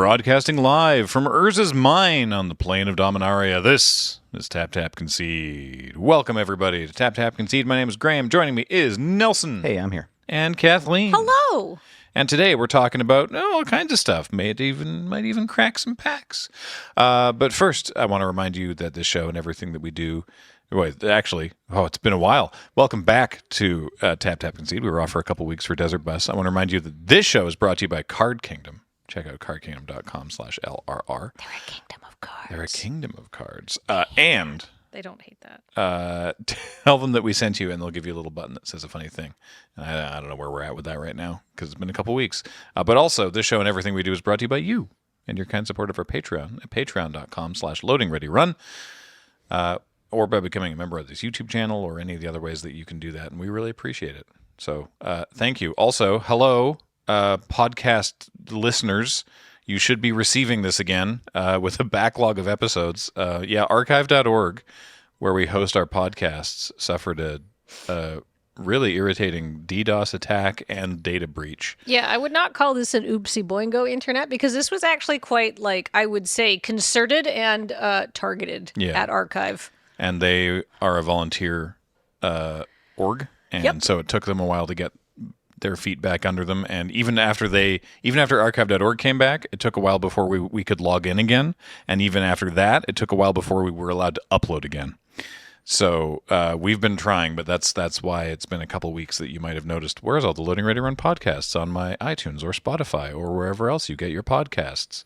Broadcasting live from Urza's mine on the plain of Dominaria, this is TapTapConcede. Welcome, everybody, to TapTapConcede. My name is Graham. Joining me is Nelson. Hey, I'm here. And Kathleen. Hello. And today we're talking about all kinds of stuff. Might even crack some packs. But first, I want to remind you that this show and everything that we do... it's been a while. Welcome back to TapTapConcede. We were off for a couple weeks for Desert Bus. I want to remind you that this show is brought to you by Card Kingdom. Check out cardkingdom.com/LRR. They're a kingdom of cards. They're a kingdom of cards. And they don't hate that. Tell them that we sent you, and they'll give you a little button that says a funny thing. And I don't know where we're at with that right now because it's been a couple weeks. But also, this show and everything we do is brought to you by you and your kind support of our Patreon at patreon.com/loadingreadyrun. Or by becoming a member of this YouTube channel or any of the other ways that you can do that. And we really appreciate it. So thank you. Also, hello, podcast listeners. You should be receiving this again with a backlog of episodes. Archive.org, where we host our podcasts, suffered a really irritating DDoS attack and data breach. Yeah, I would not call this an oopsie boingo internet because this was actually quite, I would say, concerted and targeted at Archive. And they are a volunteer org, and so it took them a while to get their feet back under them. And even after archive.org came back, it took a while before we could log in again. And even after that, it took a while before we were allowed to upload again. So we've been trying, but that's why it's been a couple weeks that you might have noticed, where's all the Loading Ready Run podcasts on my iTunes or Spotify or wherever else you get your podcasts.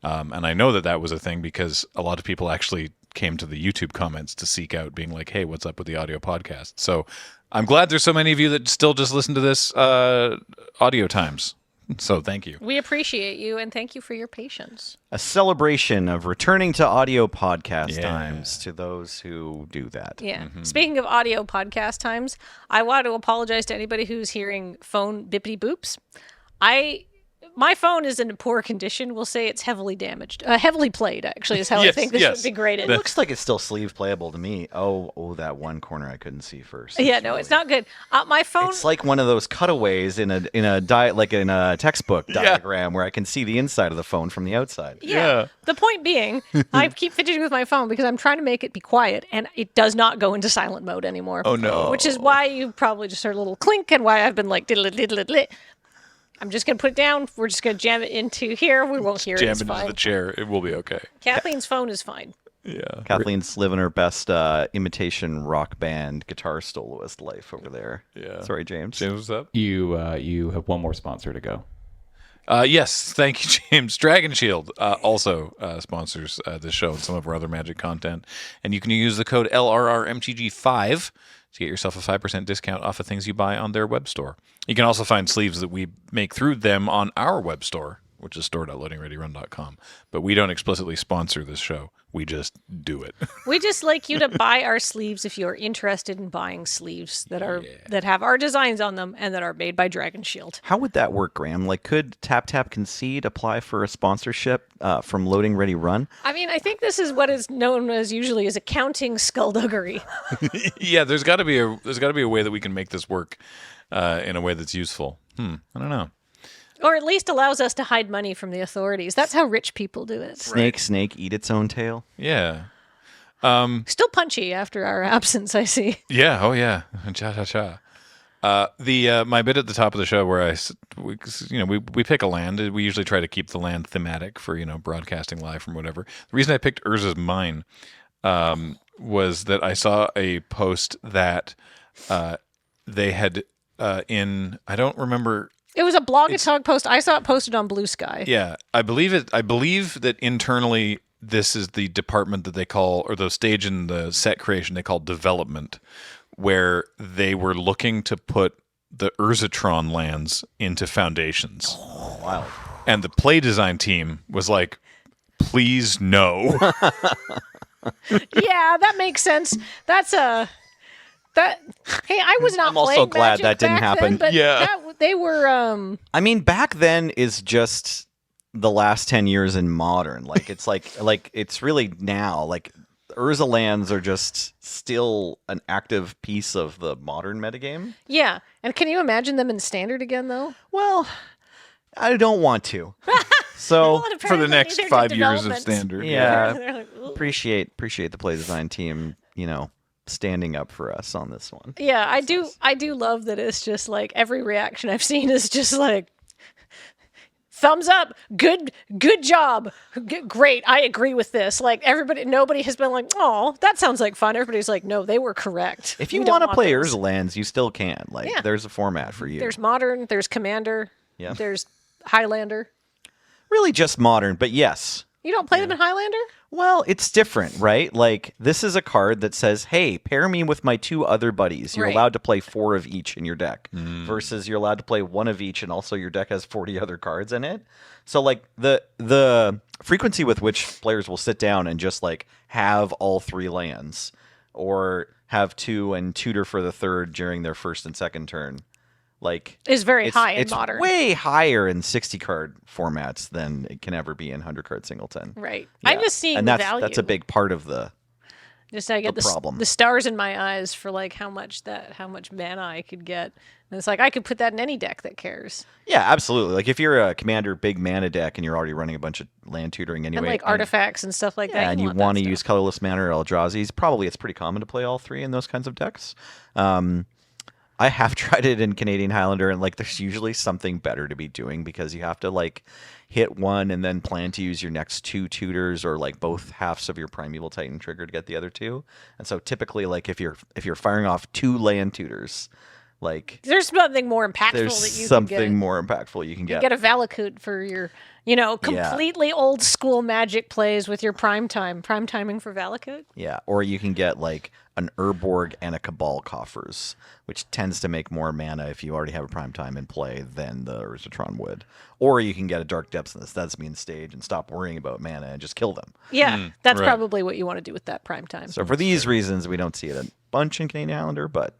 And I know that was a thing because a lot of people actually came to the YouTube comments to seek out being like, hey, what's up with the audio podcast? So I'm glad there's so many of you that still just listen to this audio times. So thank you. We appreciate you, and thank you for your patience. A celebration of returning to audio podcast times to those who do that. Yeah. Mm-hmm. Speaking of audio podcast times, I want to apologize to anybody who's hearing phone bippity boops. My phone is in poor condition. We'll say it's heavily damaged. Heavily played, actually, is how I think this would be graded. It looks like it's still sleeve playable to me. Oh, that one corner I couldn't see first. It's not good. My phone... It's like one of those cutaways in a textbook diagram where I can see the inside of the phone from the outside. Yeah. The point being, I keep fidgeting with my phone because I'm trying to make it be quiet, and it does not go into silent mode anymore. Oh, no. Which is why you probably just heard a little clink and why I've been like, diddle-diddle-diddle. I'm just going to put it down. We're just going to jam it into here. We won't hear it. Jam it into the chair. It will be okay. Kathleen's phone is fine. Yeah. Kathleen's living her best imitation rock band guitar soloist life over there. Yeah. Sorry, James. James, what's up? You have one more sponsor to go. Yes, thank you, James. Dragon Shield also sponsors this show and some of our other Magic content. And you can use the code LRRMTG5 to get yourself a 5% discount off of things you buy on their web store. You can also find sleeves that we make through them on our web store, which is store.loadingreadyrun.com. But we don't explicitly sponsor this show. We just do it. We just like you to buy our sleeves if you're interested in buying sleeves that have our designs on them and that are made by Dragon Shield. How would that work, Graham? Could TapTapConcede apply for a sponsorship from Loading Ready Run? I mean, I think this is what is known as usually as accounting skullduggery. Yeah, there's got to be a way that we can make this work in a way that's useful. I don't know. Or at least allows us to hide money from the authorities. That's how rich people do it. Snake, eat its own tail. Yeah. Still punchy after our absence, I see. Yeah. Oh, yeah. Cha-cha-cha. My bit at the top of the show where we pick a land. We usually try to keep the land thematic for, broadcasting live from whatever. The reason I picked Urza's mine was that I saw a post that they had I don't remember... It was a blog-a-talk post. I saw it posted on Blue Sky. Yeah, I believe that internally this is the department that they call, or the stage in the set creation they call development, where they were looking to put the Urzatron lands into foundations. Oh, wow. And the play design team was like, please no. Yeah, that makes sense. Hey, I was not. I'm also glad Magic that didn't happen. Then, but they were. I mean, back then is just the last 10 years in modern. It's it's really now. Urza lands are just still an active piece of the modern metagame. Yeah, and can you imagine them in standard again, though? Well, I don't want to. So Well, For the apparently next these are 5 years of developments. standard. Yeah. They're like, "Ooh." appreciate the play design team, standing up for us on this one. Yeah, I do love that it's just like every reaction I've seen is just like thumbs up, good job, great. I agree with this. Like nobody has been like, oh, that sounds like fun. Everybody's like, no, they were correct. If you We don't want to play those. Urza Lands, you still can. Like, Yeah. there's a format for you. There's Modern, there's Commander, Yeah. there's Highlander. Really just modern, but yes. You don't play them in Highlander? Well, it's different, right? Like, this is a card that says, hey, pair me with my 2 other buddies. You're Right. allowed to play 4 of each in your deck, versus you're allowed to play 1 of each, and also your deck has 40 other cards in it. So, like, the frequency with which players will sit down and just, like, have all 3 lands, or have 2 and tutor for the 3rd during their first and second turn, like, Is very it's, high in it's Modern. way higher in 60-card formats than it can ever be in 100-card singleton. Right. Yeah. I'm just seeing and the that's value. that's a big part of the Just I get the problem. the stars in my eyes for like how much mana I could get. And it's like I could put that in any deck that cares. yeah, absolutely. Like, if you're a commander big mana deck and you're already running a bunch of land tutoring anyway, And like artifacts and stuff like yeah, that. and you want to use colorless mana or Eldrazi's, probably it's pretty common to play all 3 in those kinds of decks. I have tried it in Canadian Highlander, and like there's usually something better to be doing, because you have to like hit 1 and then plan to use your next 2 tutors, or like both halves of your Primeval Titan trigger to get the other 2. And so typically, like, if you're firing off 2 land tutors, like, There's something more impactful there's that you something can get. more impactful you can You get. get a Valakut for your, completely old school Magic plays with your prime timing for Valakut. Yeah, or you can get like an Urborg and a Cabal Coffers, which tends to make more mana if you already have a prime time in play than the Urzatron would. Or you can get a Dark Depths and the That's Mean Stage and stop worrying about mana and just kill them. Yeah, that's right. probably what you want to do with that prime time. So for these reasons, we don't see it a bunch in Canadian Highlander, but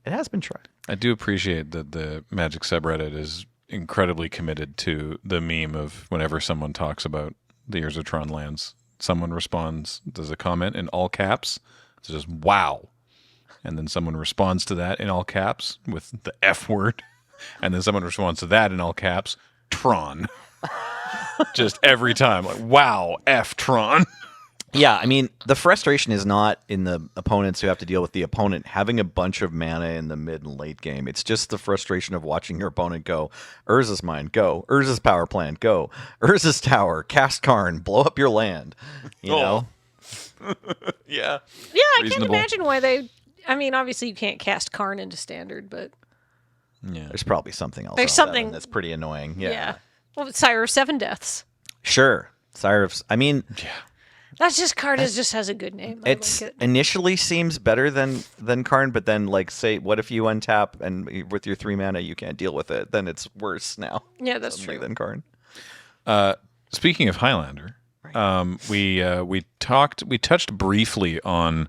it has been tried. I do appreciate that the Magic subreddit is incredibly committed to the meme of whenever someone talks about the Urzatron lands, someone responds, does a comment in all caps, it's just wow. And then someone responds to that in all caps with the F word. And then someone responds to that in all caps, Tron. Just every time, like, wow, F Tron. Yeah, I mean, the frustration is not in the opponents who have to deal with the opponent having a bunch of mana in the mid and late game. It's just the frustration of watching your opponent go, Urza's Mine, go. Urza's Power Plant, go. Urza's Tower, cast Karn, blow up your land. You know? Yeah. Yeah, I can't Reasonable. imagine why they. I mean, obviously you can't cast Karn into Standard, but Yeah. There's probably something else. There's on that something- one that's pretty annoying. yeah. Yeah. Well, Sire of Seven Deaths. Sure. Sire of... I mean... That's just card just has a good name. I It's like it. initially seems better than Karn, but then, like, say, what if you untap and with your 3 mana you can't deal with it? Then it's worse now. Yeah, that's suddenly true. than Karn. Speaking of Highlander, we touched briefly on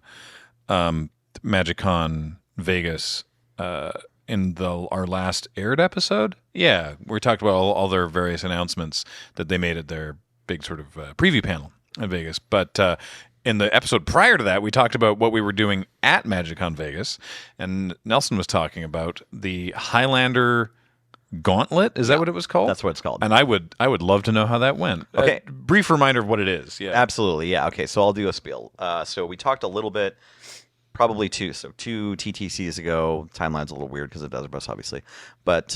MagicCon Vegas in our last aired episode. Yeah, we talked about all their various announcements that they made at their big sort of preview panel in Vegas. But in the episode prior to that, we talked about what we were doing at MagicCon Vegas, and Nelson was talking about the Highlander Gauntlet. Is that what it was called? That's what it's called. And I would love to know how that went. Okay. Brief reminder of what it is. Yeah. Absolutely, yeah. Okay, so I'll do a spiel. So we talked a little bit, probably two TTCs ago. Timeline's a little weird because it does bus, obviously. But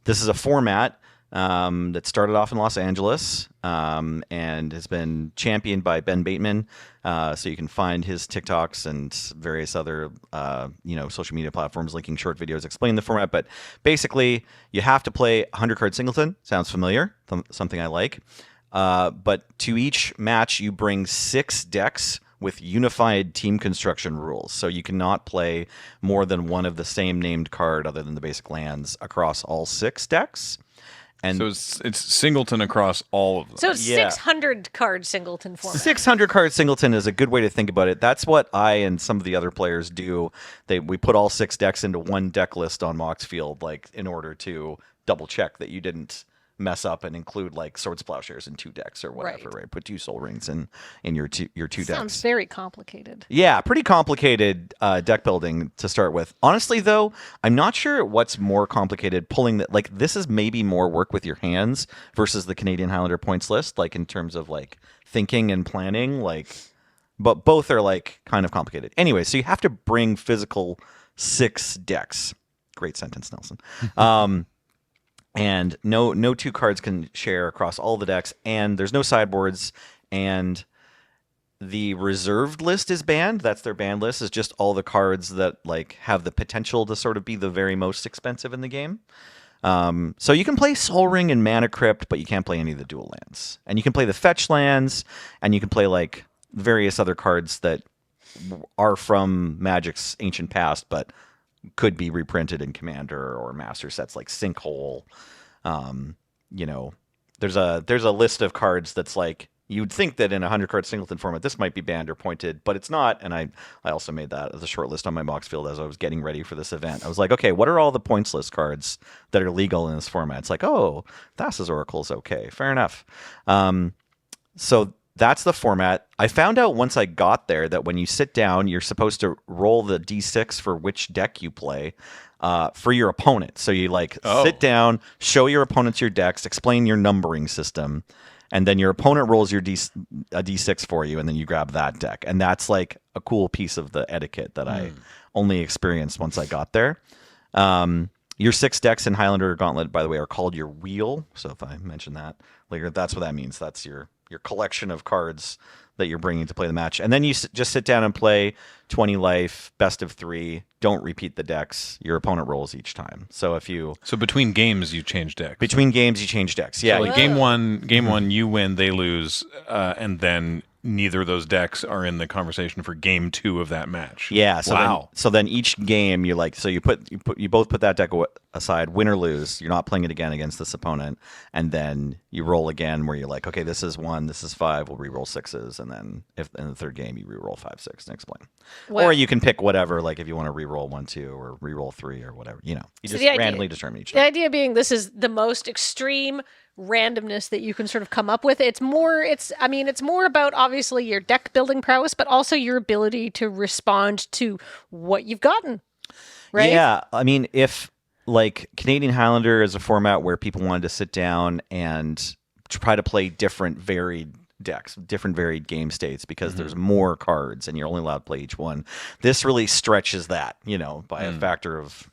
this is a format that started off in Los Angeles and has been championed by Ben Bateman. So you can find his TikToks and various other social media platforms linking short videos explaining the format. But basically, you have to play 100-card singleton. Sounds familiar, something I like. But to each match, you bring 6 decks with unified team construction rules. So you cannot play more than one of the same named card other than the basic lands across all 6 decks. And So it's singleton across all of them. So it's Yeah. 600 card singleton format. 600-card singleton is a good way to think about it. That's what I and some of the other players do. We put all 6 decks into one deck list on Moxfield, like in order to double check that you didn't mess up and include like Swords Plowshares in 2 decks or whatever, right? Put 2 Soul Rings in your two decks. Sounds very complicated. Yeah, pretty complicated deck building to start with. Honestly, though, I'm not sure what's more complicated pulling that. Like, this is maybe more work with your hands versus the Canadian Highlander points list, like in terms of like thinking and planning. Like, but both are like kind of complicated. Anyway, so you have to bring physical 6 decks. Great sentence, Nelson. And no 2 cards can share across all the decks, and there's no sideboards, and the reserved list is banned. That's their banned list, is just all the cards that like have the potential to sort of be the very most expensive in the game. So you can play Soul Ring and Mana Crypt, but you can't play any of the dual lands. And you can play the fetch lands, and you can play like various other cards that are from Magic's ancient past, but could be reprinted in Commander or Master sets like Sinkhole. You know, there's a list of cards that's like, you'd think that in a 100-card singleton format, this might be banned or pointed, but it's not. And I also made that as a short list on my box field as I was getting ready for this event. I was like, okay, what are all the points list cards that are legal in this format? It's like, oh, Thassa's Oracle's okay. Fair enough. So that's the format. I found out once I got there that when you sit down, you're supposed to roll the d6 for which deck you play for your opponent. So you sit down, show your opponents your decks, explain your numbering system, and then your opponent rolls a d6 for you, and then you grab that deck. And that's like a cool piece of the etiquette that I only experienced once I got there. Your 6 decks in Highlander Gauntlet, by the way, are called your wheel. So if I mention that later, that's what that means. That's your collection of cards that you're bringing to play the match. And then you just sit down and play 20 life, best of 3. Don't repeat the decks. Your opponent rolls each time. So between games, you change decks. Between games, you change decks. Yeah. So like game one, you win, they lose, and then neither of those decks are in the conversation for game 2 of that match. Yeah. So then each game you both put that deck aside, win or lose. You're not playing it again against this opponent, and then you roll again where you're like, okay, this is 1, this is 5. We'll re-roll 6s, and then if in the third game you re-roll 5, 6, and explain. Well, or you can pick whatever, like if you want to re-roll 1, 2, or re-roll 3, or whatever. You just randomly determine each. The idea being, this is the most extreme randomness that you can sort of come up with. It's more about obviously your deck building prowess, but also your ability to respond to what you've gotten. Right? Yeah. I mean, if like Canadian Highlander is a format where people wanted to sit down and try to play different varied decks, different varied game states, because there's more cards and you're only allowed to play each one. This really stretches that, by a factor of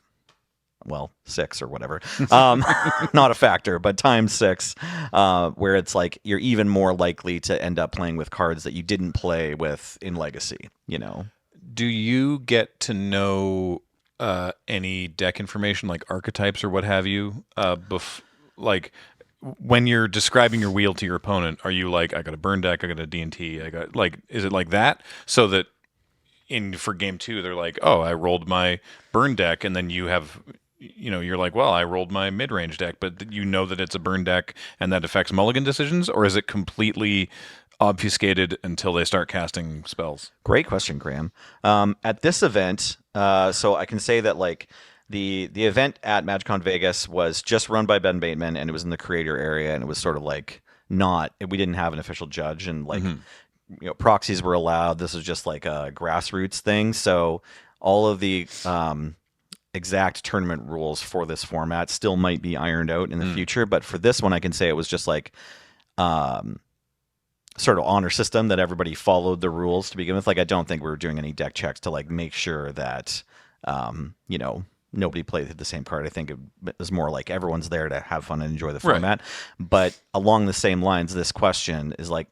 6 or whatever. Not a factor, but times 6, where it's like you're even more likely to end up playing with cards that you didn't play with in Legacy, Do you get to know any deck information like archetypes or what have you? Like when you're describing your wheel to your opponent, are you like, I got a burn deck, I got a D&T, I got is it like that? So that for game 2, they're like, oh, I rolled my burn deck, and then you have, you're like, well, I rolled my mid-range deck, but that it's a burn deck and that affects mulligan decisions, or is it completely obfuscated until they start casting spells? Great question, Graham. At this event, so I can say that like the event at MagicCon Vegas was just run by Ben Bateman, and it was in the creator area, and it was sort of like we didn't have an official judge, and like proxies were allowed. This was just like a grassroots thing. So all of the exact tournament rules for this format still might be ironed out in the future, but for this one, I can say it was just like sort of honor system that everybody followed the rules to begin with. Like, I don't think we were doing any deck checks to like make sure that nobody played the same card. I think it was more like everyone's there to have fun and enjoy the format. Right. But along the same lines, this question is like,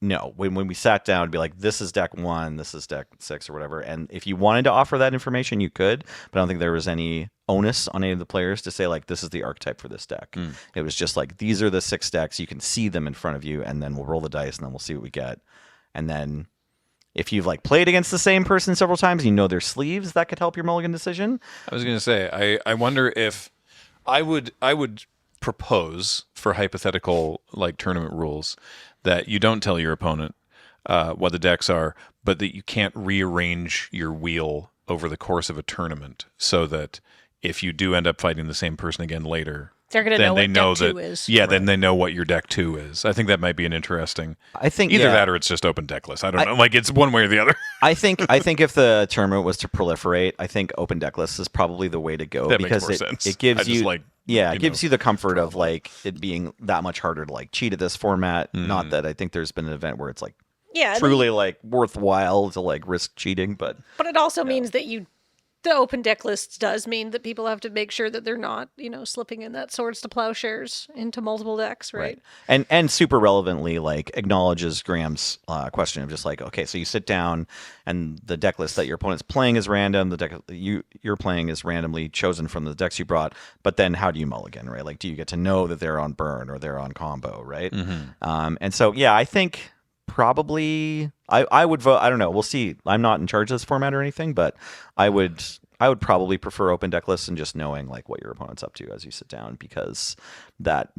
no, when we sat down, it'd be like, this is deck 1, this is deck 6 or whatever. And if you wanted to offer that information, you could, but I don't think there was any onus on any of the players to say like, this is the archetype for this deck. It was just like, these are the 6 decks. You can see them in front of you, and then we'll roll the dice, and then we'll see what we get. And then if you've like played against the same person several times, their sleeves, that could help your mulligan decision. I was going to say, I wonder if I would propose for hypothetical like tournament rules that you don't tell your opponent what the decks are, but that you can't rearrange your wheel over the course of a tournament, so that if you do end up fighting the same person again later, They're going to know what deck 2 is. Yeah, then they know what your deck 2 is. I think that might be an interesting. I think either that or it's just open deck list. I don't know. Like it's one way or the other. I think if the tournament was to proliferate, I think open deck list is probably the way to go That because makes more sense. it gives you it gives you the comfort of like it being that much harder to like cheat at this format. Not that I think there's been an event where it's like truly like worthwhile to like risk cheating, but it also means that the open deck lists does mean that people have to make sure that they're not, slipping in that swords to plowshares into multiple decks, right? And super relevantly, like acknowledges Graham's question of just like, okay, so you sit down and the deck list that your opponent's playing is random. The deck you're playing is randomly chosen from the decks you brought. But then how do you mulligan, right? Like, do you get to know that they're on burn or they're on combo, right? And so, I think probably I would vote. I don't know. We'll see. I'm not in charge of this format or anything, but I would probably prefer open deck lists and just knowing like what your opponent's up to as you sit down, because that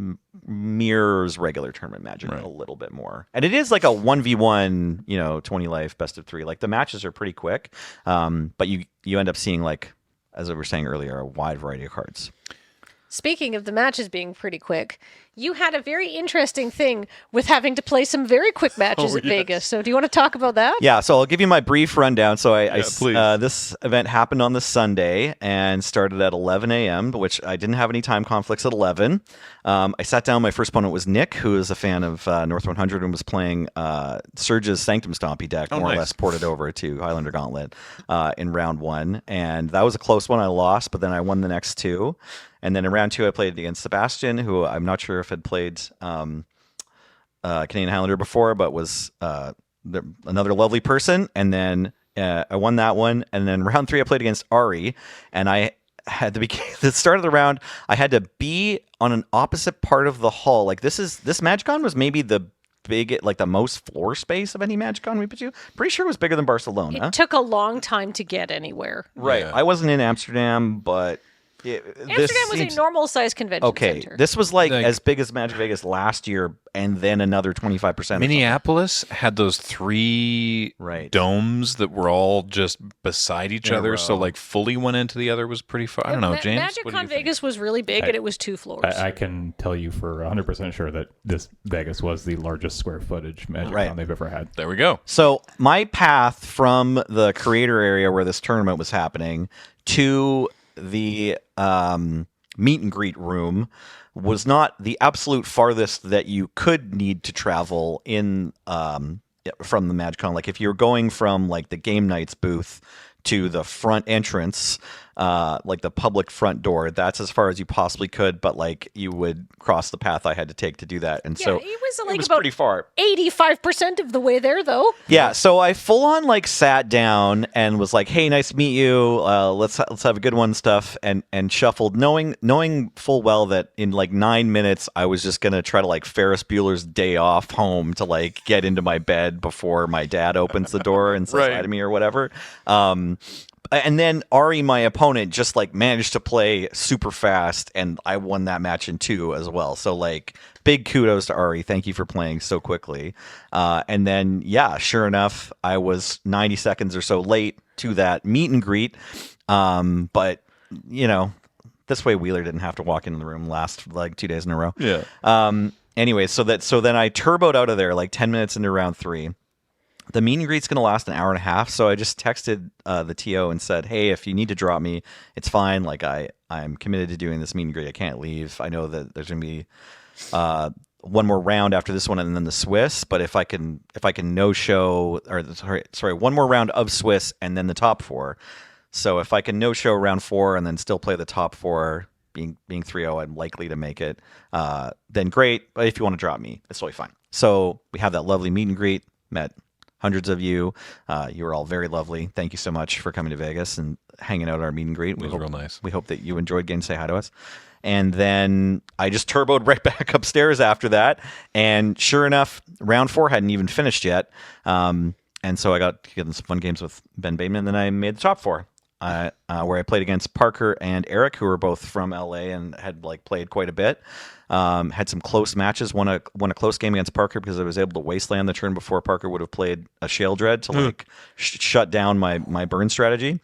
mirrors regular tournament Magic a little bit more. And it is like a 1v1, 20 life, best of 3. Like the matches are pretty quick, but you end up seeing, like as I was saying earlier, a wide variety of cards. Speaking of the matches being pretty quick, you had a very interesting thing with having to play some very quick matches at Vegas. So do you want to talk about that? Yeah, so I'll give you my brief rundown. So please. This event happened on the Sunday and started at 11 a.m., which I didn't have any time conflicts at 11. I sat down. My first opponent was Nick, who is a fan of North 100 and was playing Surge's Sanctum Stompy deck, more or less ported over to Highlander Gauntlet in round 1. And that was a close one. I lost, but then I won the next 2. And then in round 2, I played against Sebastian, who I'm not sure if had played Canadian Highlander before, but was another lovely person. And then I won that one. And then round 3, I played against Ari. And I had to the start of the round, I had to be on an opposite part of the hall. Like this MagicCon was maybe the most floor space of any MagicCon we've been to. Pretty sure it was bigger than Barcelona. It took a long time to get anywhere. Right. Yeah. I wasn't in Amsterdam, but Amsterdam was a normal-sized convention center. This was like as big as Magic Vegas last year, and then another 25%. Minneapolis had those 3 domes that were all just beside each other, so like fully one end to the other was pretty far. I don't know, James. MagicCon Vegas was really big, and it was 2 floors. I can tell you for 100% sure that this Vegas was the largest square footage MagicCon they've ever had. There we go. So my path from the creator area where this tournament was happening to the meet and greet room was not the absolute farthest that you could need to travel in from the MagicCon. Like if you're going from like the game nights booth to the front entrance, like the public front door, that's as far as you possibly could, but like you would cross the path I had to take to do that. And so it was pretty far. 85% of the way there though. Yeah, so I full on like sat down and was like, "Hey, nice to meet you. Let's have a good one," stuff, and shuffled, knowing full well that in like 9 minutes I was just gonna try to like Ferris Bueller's Day Off home to like get into my bed before my dad opens the door and says hi to me or whatever. And then Ari, my opponent, just like managed to play super fast, and I won that match in 2 as well. So like big kudos to Ari. Thank you for playing so quickly. And then, sure enough, I was 90 seconds or so late to that meet and greet. But, this way Wheeler didn't have to walk into the room last like 2 days in a row. Yeah. Anyway, so then I turboed out of there like 10 minutes into round 3. The meet and greet's going to last an hour and a half, so I just texted the TO and said, "Hey, if you need to drop me, it's fine. Like I'm committed to doing this meet and greet. I can't leave. I know that there's going to be one more round after this one, and then the Swiss. But if I can no show, or sorry, one more round of Swiss and then the top 4. So if I can no show round 4 and then still play the top 4, being 3-0, I'm likely to make it. Then great. But if you want to drop me, it's totally fine." So we have that lovely meet and greet. Met hundreds of you. You were all very lovely. Thank you so much for coming to Vegas and hanging out at our meet and greet. It was real nice. We hope that you enjoyed getting to say hi to us. And then I just turboed right back upstairs after that. And sure enough, round 4 hadn't even finished yet. And so I got to get in some fun games with Ben Bateman. And then I made the top 4. Where I played against Parker and Eric, who were both from LA and had like played quite a bit. Had some close matches. Won a close game against Parker because I was able to wasteland the turn before Parker would have played a Shale Dread to like shut down my burn strategy.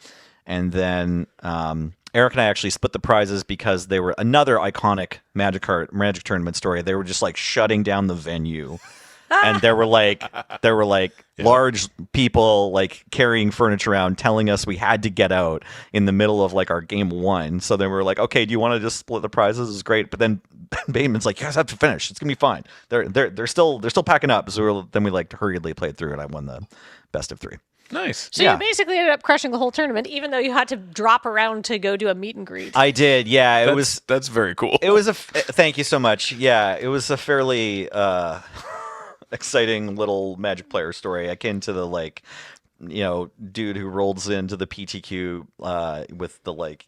And then Eric and I actually split the prizes because they were another iconic Magic tournament story. They were just like shutting down the venue. And there were like large people like carrying furniture around telling us we had to get out in the middle of like our game 1. So then we were like, okay, do you want to just split the prizes? It's great. But then Bateman's like, you guys have to finish. It's gonna be fine. They're still packing up. So then we like hurriedly played through it. I won the best of 3. Nice. So you basically ended up crushing the whole tournament, even though you had to drop around to go do a meet and greet. I did, yeah. That's very cool. It was thank you so much. Yeah, it was a fairly exciting little Magic player story, akin to the like, dude who rolls into the PTQ with the like,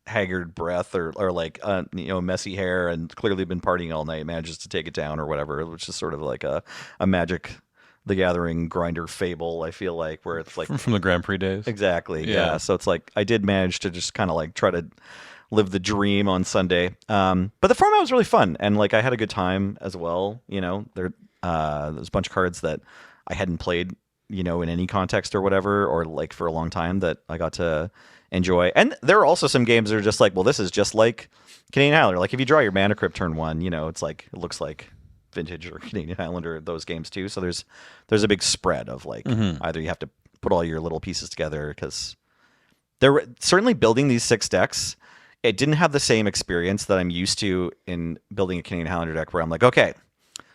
haggard breath or like messy hair and clearly been partying all night, manages to take it down or whatever, which is sort of like a Magic the Gathering grinder fable, I feel like, where it's like from the Grand Prix days. Exactly. Yeah. So it's like I did manage to just kind of like try to live the dream on Sunday. But the format was really fun, and like I had a good time as well. There's a bunch of cards that I hadn't played, in any context or whatever, or like for a long time that I got to enjoy. And there are also some games that are just like, well, this is just like Canadian Highlander. Like if you draw your Mana Crypt turn 1, it's like it looks like Vintage or Canadian Highlander, those games too. So there's a big spread of like either you have to put all your little pieces together, because there were certainly building these 6 decks. It didn't have the same experience that I'm used to in building a Canadian Highlander deck, where I'm like, okay,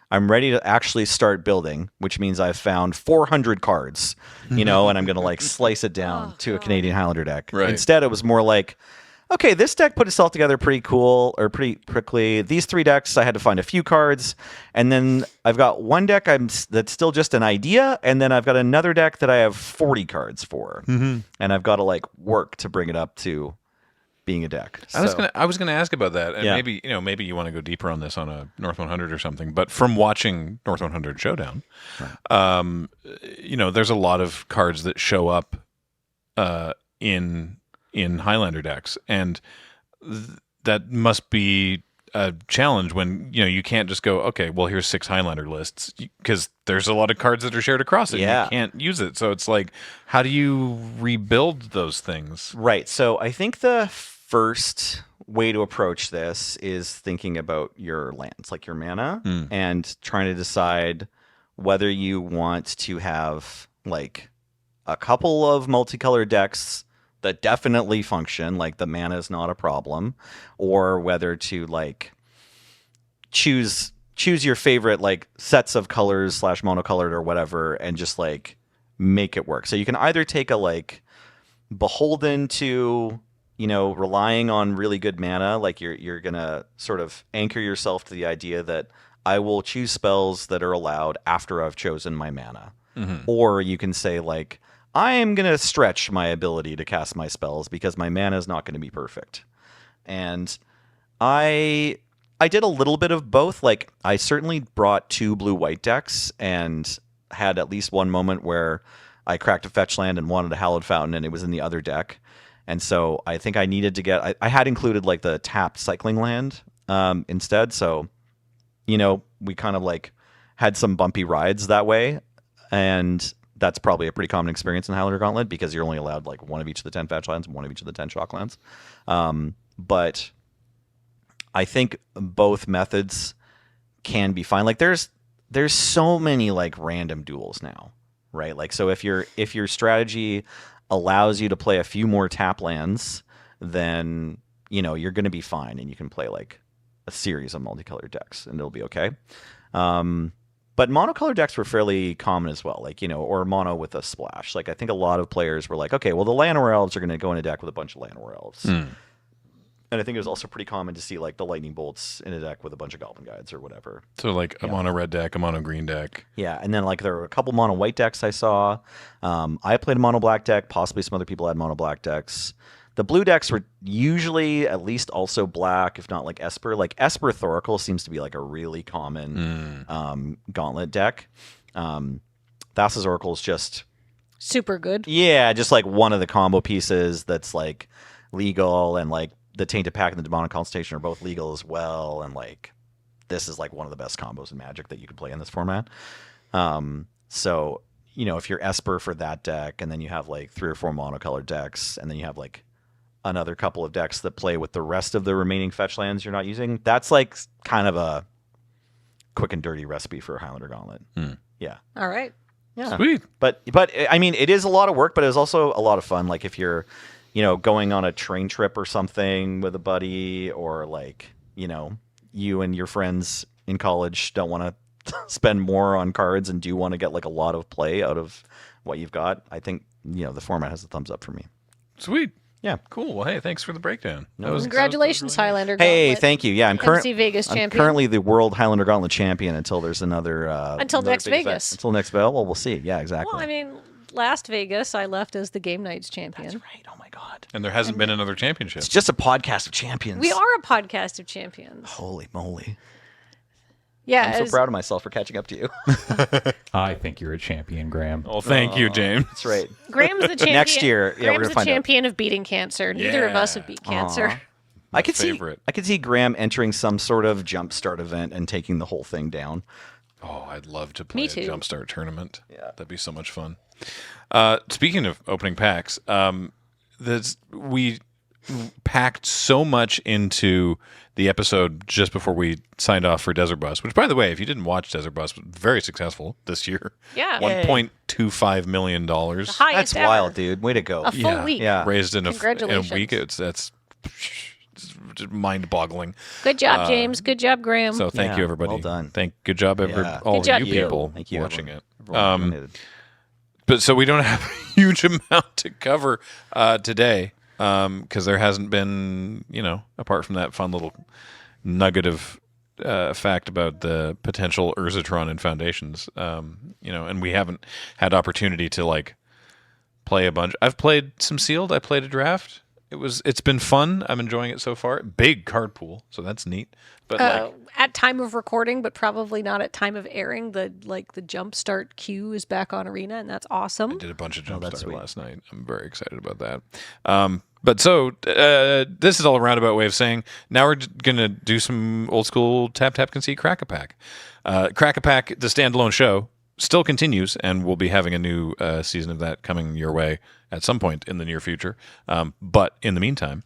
I'm ready to actually start building, which means I've found 400 cards, and I'm going to like slice it down to a Canadian Highlander deck. Right. Instead, it was more like, okay, this deck put itself together pretty pretty quickly. These 3 decks, I had to find a few cards, and then I've got one deck that's still just an idea, and then I've got another deck that I have 40 cards for, and I've got to like work to bring it up to being a deck. I was gonna ask about that, and maybe you want to go deeper on this on a North 100 or something. But from watching North 100 Showdown, there's a lot of cards that show up in Highlander decks, and that must be a challenge when you can't just go, okay, well here's 6 Highlander lists, because there's a lot of cards that are shared across it. Yeah. You can't use it, so it's like, how do you rebuild those things? Right. So I think the first way to approach this is thinking about your lands, like your mana, and trying to decide whether you want to have like a couple of multicolored decks that definitely function, like the mana is not a problem, or whether to like choose your favorite like sets of colors / monocolored or whatever, and just like make it work. So you can either take a like beholden to relying on really good mana, like you're gonna sort of anchor yourself to the idea that I will choose spells that are allowed after I've chosen my mana, or you can say like, I am going to stretch my ability to cast my spells because my mana is not going to be perfect. And I did a little bit of both. Like I certainly brought 2 blue-white decks and had at least one moment where I cracked a fetch land and wanted a Hallowed Fountain, and it was in the other deck. And so I think I needed to get... I had included like the tapped cycling land instead. So, we kind of like had some bumpy rides that way. And that's probably a pretty common experience in Highlander Gauntlet, because you're only allowed like 1 of each of the 10 fetch lands and 1 of each of the 10 shock lands. But I think both methods can be fine. Like there's so many like random duels now, right? Like, so if your strategy allows you to play a few more tap lands, then you're going to be fine, and you can play like a series of multicolored decks and it'll be okay. But monocolored decks were fairly common as well, like, or mono with a splash. Like, I think a lot of players were like, okay, well, the Llanowar Elves are going to go in a deck with a bunch of Llanowar Elves. And I think it was also pretty common to see, like, the Lightning Bolts in a deck with a bunch of Goblin Guides or whatever. So, like, a mono red deck, a mono green deck. Yeah, and then, like, there were a couple mono white decks I saw. I played a mono black deck. Possibly some other people had mono black decks. The blue decks were usually at least also black, if not like Esper. Like Esper Thoracle seems to be like a really common Gauntlet deck. Thassa's Oracle is just super good. Yeah, just like one of the combo pieces that's like legal, and like the Tainted Pack and the Demonic Consultation are both legal as well. And like this is like one of the best combos in Magic that you can play in this format. So, if you're Esper for that deck, and then you have like 3 or 4 monocolored decks, and then you have like another couple of decks that play with the rest of the remaining fetch lands you're not using. That's like kind of a quick and dirty recipe for Highlander Gauntlet. Yeah. All right. Yeah. Sweet. But I mean, it is a lot of work, but it's also a lot of fun. Like if you're, going on a train trip or something with a buddy, or like, you and your friends in college don't want to spend more on cards and do want to get like a lot of play out of what you've got. I think, the format has a thumbs up for me. Sweet. Yeah. Cool. Well, hey, thanks for the breakdown. Congratulations, Highlander Hey, Gauntlet. thank you. Yeah, I'm MC Vegas champion. currently the World Highlander Gauntlet champion until there's another. Until another next big event. Vegas. Until next Vegas. Well, we'll see. Yeah, exactly. Well, I mean, last Vegas, I left as the Game Nights champion. That's right. Oh my God. And there hasn't been another championship. It's just a podcast of champions. We are a podcast of champions. Holy moly. Yeah. I'm so proud of myself for catching up to you. I think you're a champion, Graham. Oh, thank you, James. That's right. Graham's the champion. Next year, yeah, we're Graham's gonna the find out. champion of beating cancer. Neither of us have beat cancer. I could favorite. see. I could see Graham entering some sort of jumpstart event and taking the whole thing down. Oh, I'd love to play Me a too. Jumpstart tournament. Yeah. That'd be so much fun. Speaking of opening packs, we packed so into into the episode just before we signed off for Desert Bus, which, by the way, if you didn't watch Desert Bus, was very successful this year. Yeah. $1.25 million. The That's highest ever. wild, dude. Way to go. A full week. Yeah. Raised in a Congratulations. week. That's mind-boggling. Good job, James. Good job, Graham. So thank Yeah, you, everybody. well done. Good job, Yeah. all Good job, you you. people Thank you, watching everyone. it. But so we don't have a huge amount to cover today because there hasn't been, apart from that fun little nugget of fact about the potential Urzatron in Foundations, and we haven't had opportunity to play a bunch. I've played some Sealed. I played a draft. It's been fun. I'm enjoying it so far. Big card pool, so that's neat. But at time of recording, but probably not at time of airing, the Jumpstart queue is back on Arena, and that's awesome. I did a bunch of that's Jumpstart sweet. last night. I'm very excited about that. But so this is all a roundabout way of saying now we're going to do some old school TapTapConcede Crack-A-Pack. Crack-A-Pack, the standalone show, still continues, and we'll be having a new season of that coming your way at some point in the near future. But in the meantime,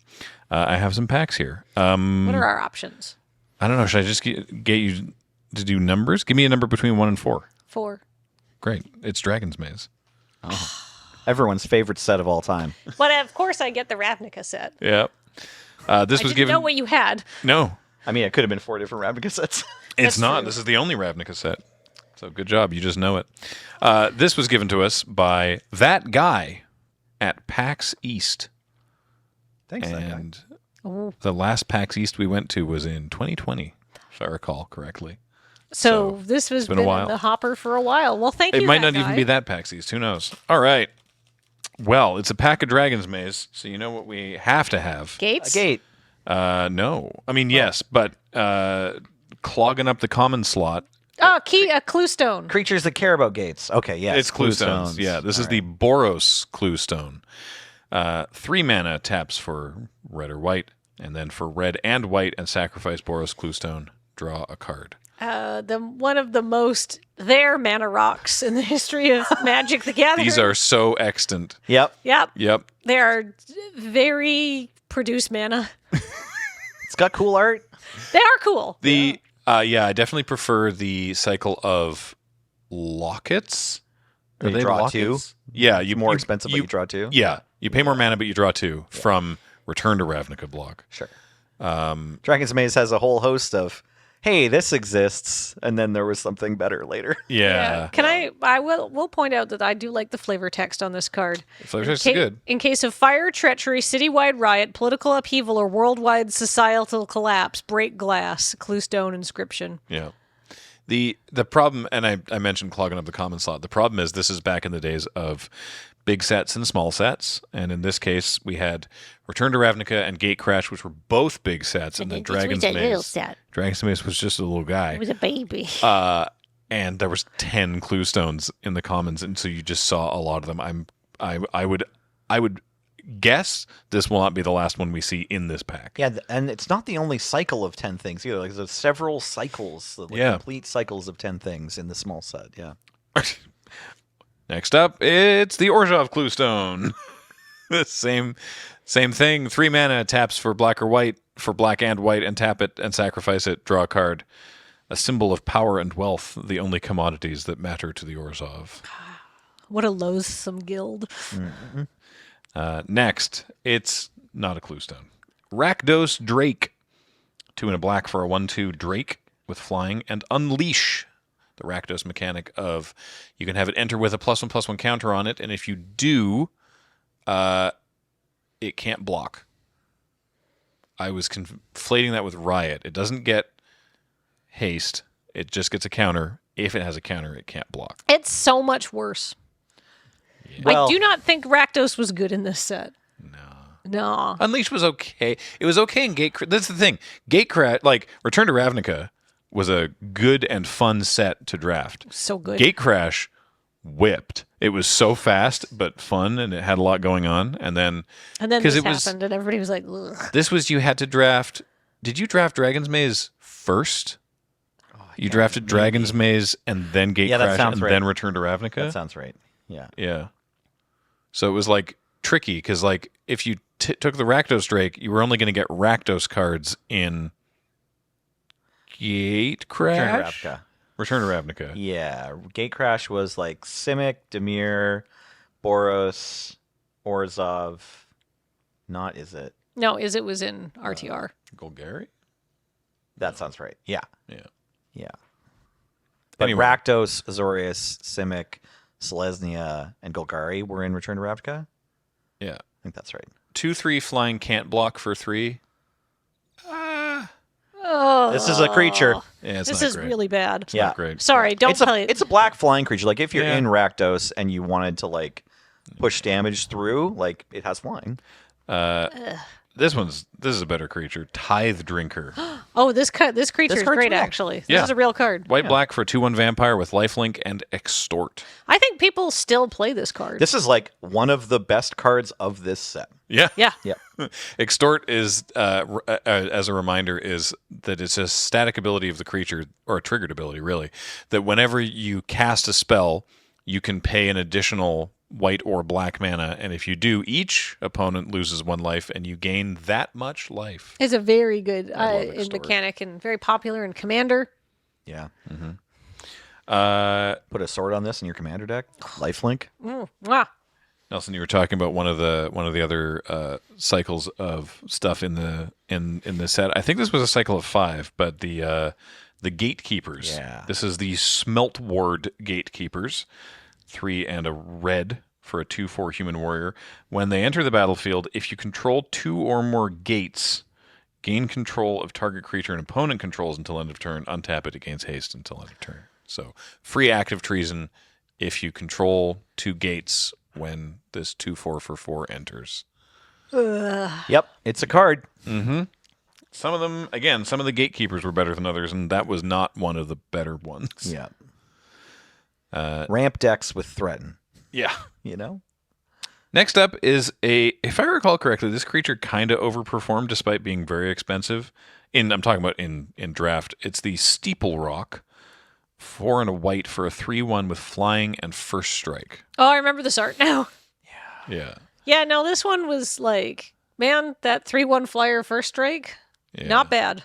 I have some packs here. What are our options? I don't know. Should I just get you to do numbers? Give me a number between 1 and 4. 4. Great. It's Dragon's Maze. Everyone's favorite set of all time. But of course, I get the Ravnica set. Yeah. This I was didn't given. know what you had. No, I mean, it could have been 4 different Ravnica sets. it's That's not. true. This is the only Ravnica set. So good job. You just know it. This was given to us by that guy at PAX East. Thanks, that guy. And the last PAX East we went to was in 2020, if I recall correctly. So this has been been a while. in the hopper for a while. Well, thank you. It might that not even guy. be that PAX East. Who knows? All right. Well, it's a pack of Dragon's Maze, so you know what we have to have. Gates. Gate. No. I mean, yes, but clogging up the common slot. Oh, a clue stone. Creatures that care about gates. Okay, yes. It's clue stones. Yeah, this is the Boros clue stone. 3 mana taps for red or white, and then for red and white and sacrifice Boros clue stone, draw a card. One of the most mana rocks in the history of Magic the Gathering. These are so extant. Yep. Yep. Yep. They are very produce mana. It's got cool art. They are cool. I definitely prefer the cycle of lockets. Are You they draw lockets? 2. Yeah, It's more expensive, but you draw 2. Yeah, you pay more mana, but you draw 2 from Return to Ravnica block. Sure. Dragon's Maze has a whole host of, hey, this exists, and then there was something better later. Yeah. Can I will point out that I do like the flavor text on this card. Flavor text is good. In case of fire, treachery, citywide riot, political upheaval, or worldwide societal collapse, break glass, clue stone inscription. Yeah. The problem, and I mentioned clogging up the common slot. The problem is this is back in the days of big sets and small sets, and in this case we had Return to Ravnica and Gate Crash, which were both big sets, and then Dragon's Maze. little set. Dragon's Maze was just a little guy. It was a baby. And there was 10 clue stones in the commons, and so you just saw a lot of them. I would guess this will not be the last one we see in this pack. Yeah, and it's not the only cycle of 10 things either. Like, there's several cycles, complete cycles of 10 things in the small set. Yeah. Next up, it's the Orzhov Clue Stone. the Same thing. 3 mana, taps for black or white, for black and white, and tap it and sacrifice it. Draw a card. A symbol of power and wealth, the only commodities that matter to the Orzhov. What a loathsome guild. Next, it's not a clue stone. Rakdos Drake. 2 and a black for a 1/2 Drake with flying, and Unleash. The Rakdos mechanic of you can have it enter with a +1/+1 counter on it, and if you do, it can't block. I was conflating that with Riot. It doesn't get haste. It just gets a counter. If it has a counter, it can't block. It's so much worse. Yeah. Well- I do not think Rakdos was good in this set. No. Unleash was okay. It was okay in Gatecrash. That's the thing. Gatecrash, like Return to Ravnica, was a good and fun set to draft. So good. Gatecrash whipped. It was so fast but fun, and it had a lot going on. And then this it happened, and everybody was like, ugh. This was you had to draft. Did you draft Dragon's Maze first? You drafted Dragon's Maze and then Gatecrash and then Return to Ravnica? That sounds right. Yeah. Yeah. So it was like tricky because like if you took the Rakdos Drake, you were only going to get Rakdos cards in Gatecrash. Return to Ravnica. Yeah. Gatecrash was like Simic, Dimir, Boros, Orzhov. Not is it? No, it was in RTR. Golgari? That sounds right. Yeah. Yeah. Yeah. But Anyway. Rakdos, Azorius, Simic, Selesnya, and Golgari were in Return to Ravnica? Yeah. I think that's right. 2/3 flying can't block for 3. Oh, This is a creature. Yeah, it's this not is great. really bad. Yeah. Not great. Sorry, don't It's tell you. it's a black flying creature. Like if you're Yeah. in Rakdos and you wanted to like push damage through, like it has flying. This is a better creature. Tithe Drinker. Oh, this creature is card's great, real. actually. This Yeah. is a real card. White black for a 2/1 vampire with lifelink and extort. I think people still play this card. This is like one of the best cards of this set. Yeah. yeah. Yep. Extort is, as a reminder, is that it's a static ability of the creature, or a triggered ability, really, that whenever you cast a spell, you can pay an additional white or black mana, and if you do, each opponent loses 1 life, and you gain that much life. It's a very good love in Extort. mechanic and very popular in Commander. Yeah. Uh, Put a sword on this in your commander deck. Lifelink. Wow. Nelson, you were talking about one of the other cycles of stuff in the set. I think this was a cycle of 5, but the gatekeepers. Yeah. This is the Smelt Ward gatekeepers. 3 and a red for a 2/4 human warrior. When they enter the battlefield, if you control 2 or more gates, gain control of target creature and opponent controls until end of turn. Untap it, it gains haste until end of turn. So free active treason if you control 2 gates when this 2/4 for 4 enters. Yep. It's a card. Some of them, again, some of the gatekeepers were better than others, and that was not one of the better ones. Yeah. Ramp decks with threaten. Yeah. You know? Next up is if I recall correctly, this creature kind of overperformed despite being very expensive. I'm talking about in draft. It's the Steeple Rock, 4 and a white for a 3/1 with flying and first strike. Oh, I remember this art now. Yeah. Yeah, no, this one was like, man, that 3/1 flyer first strike, Yeah. not bad.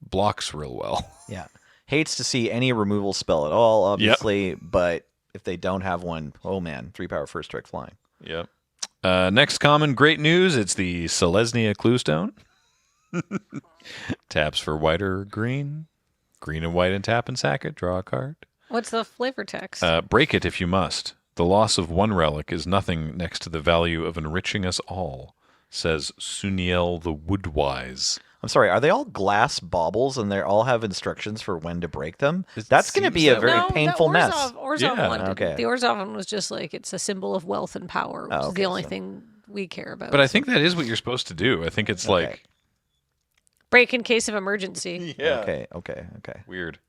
Blocks real well. Yeah. Hates to see any removal spell at all, obviously, but if they don't have one, oh man, 3-power first strike flying. Yep. Next common, great news. It's the Selesnya Cluestone. Taps for white or green. Green and white and tap and sack it. Draw a card. What's the flavor text? Break it if you must. The loss of 1 relic is nothing next to the value of enriching us all, says Suniel the Woodwise. I'm sorry, are they all glass baubles and they all have instructions for when to break them? It That's going to seems be a that very no, painful the mess. Orzhov Yeah. one. Okay. The Orzhov one was just like, it's a symbol of wealth and power, which is okay, the only so- thing we care about. But I think that is what you're supposed to do. I think it's like Break in case of emergency. Okay. Weird.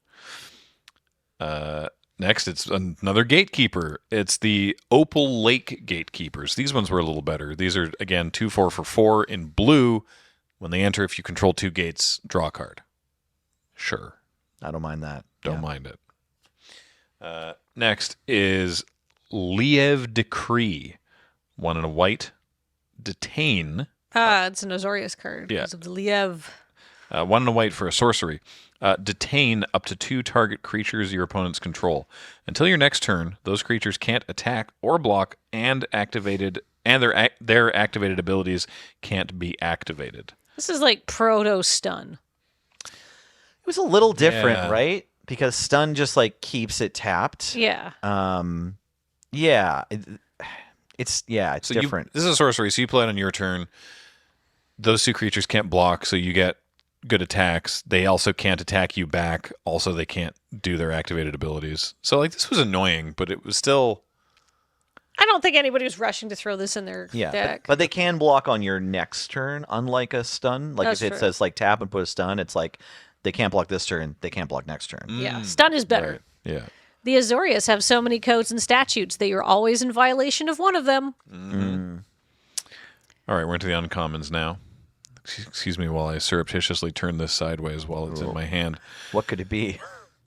Next, it's another gatekeeper. It's the Opal Lake Gatekeepers. These ones were a little better. These are, again, 2/4 for 4 in blue. When they enter, if you control 2 gates, draw a card. Sure. I don't mind that. Don't mind it. Next is Liev Decree. 1 and a white. Detain. It's an Azorius card because of the Liev. 1 and a white for a sorcery. Detain up to 2 target creatures your opponents control. Until your next turn, those creatures can't attack or block, and their activated abilities can't be activated. This is like proto stun. It was a little different, Yeah. right? Because stun just like keeps it tapped. Yeah. Yeah. It's So different. This is a sorcery, so you play it on your turn. Those 2 creatures can't block, so you get good attacks. They also can't attack you back. Also, they can't do their activated abilities. So, like, this was annoying, but it was still... I don't think anybody was rushing to throw this in their Yeah, deck. but they can block on your next turn, unlike a stun. Like That's if it true. says like tap and put a stun, it's like they can't block this turn, they can't block next turn. Yeah, stun is better. Right. Yeah. The Azorius have so many codes and statutes that you're always in violation of one of them. All right, we're into the uncommons now. Excuse me while I surreptitiously turn this sideways while it's in my hand. What could it be?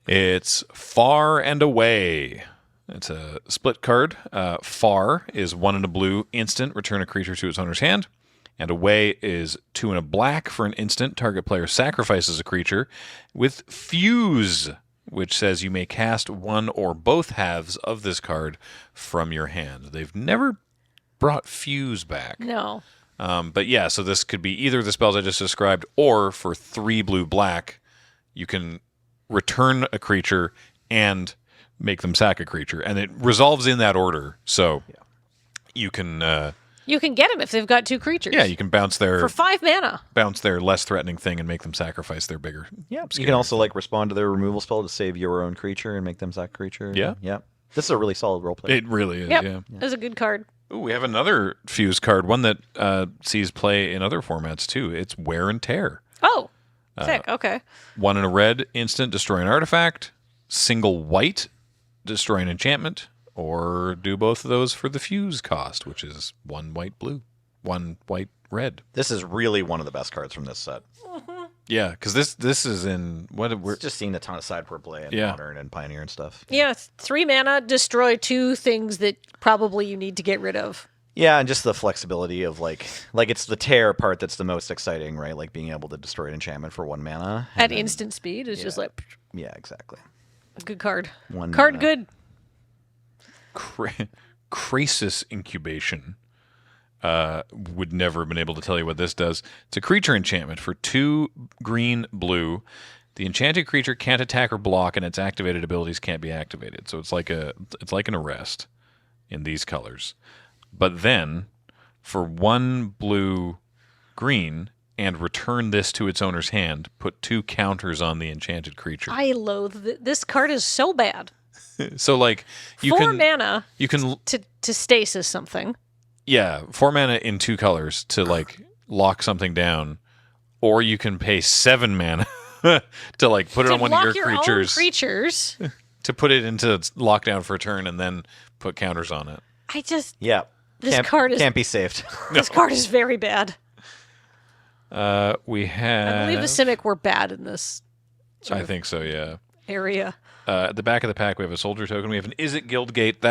It's Far and Away. It's a split card. Far is 1 and a blue, instant, return a creature to its owner's hand. And Away is 2 and a black for an instant. Target player sacrifices a creature with Fuse, which says you may cast one or both halves of this card from your hand. They've never brought Fuse back. No. But yeah, so this could be either the spells I just described, or for 3 blue black, you can return a creature and make them sack a creature, and it resolves in that order. So you can You can get them if they've got 2 creatures. you can bounce For 5 mana. their less threatening thing and make them sacrifice their bigger. Yeah. You can also like respond to their removal spell to save your own creature and make them sack creature. Yeah. Yeah. This is a really solid roleplay. It really is. Yep. Yeah. That's a good card. Ooh, we have another Fuse card, one that sees play in other formats too. It's Wear and Tear. Oh. Sick. Okay. 1 and a red, instant, destroy an artifact. Single white, destroy an enchantment. Or do both of those for the Fuse cost, which is 1 white blue, 1 white red. This is really one of the best cards from this set. Yeah, because this is in We're just seeing a ton of sideboard play in Modern and Pioneer and stuff. Yeah, 3 mana, destroy 2 things that probably you need to get rid of. Yeah, and just the flexibility of like it's the tear part that's the most exciting, right? Like being able to destroy an enchantment for 1 mana. At instant speed is just like Yeah, exactly. a good card. One Card mana. good. Crisis Incubation. Would never have been able to tell you what this does. It's a creature enchantment for 2 green, blue. The enchanted creature can't attack or block, and its activated abilities can't be activated. So it's like an arrest in these colors. But then, for 1 blue, green, and return this to its owner's hand, put 2 counters on the enchanted creature. I loathe this card is so bad. So like you 4 can mana you can to stasis something. Yeah, 4 mana in 2 colors to like lock something down, or you can pay 7 mana to like put it To on one block of your own creatures creatures. to put it into lockdown for a turn and then put counters on it. I just Yeah. This card is- can't be saved. this card is very bad. We have. I believe the Simic were bad in this I think so. Yeah. area. At the back of the pack, we have a soldier token. We have an Is It Guildgate.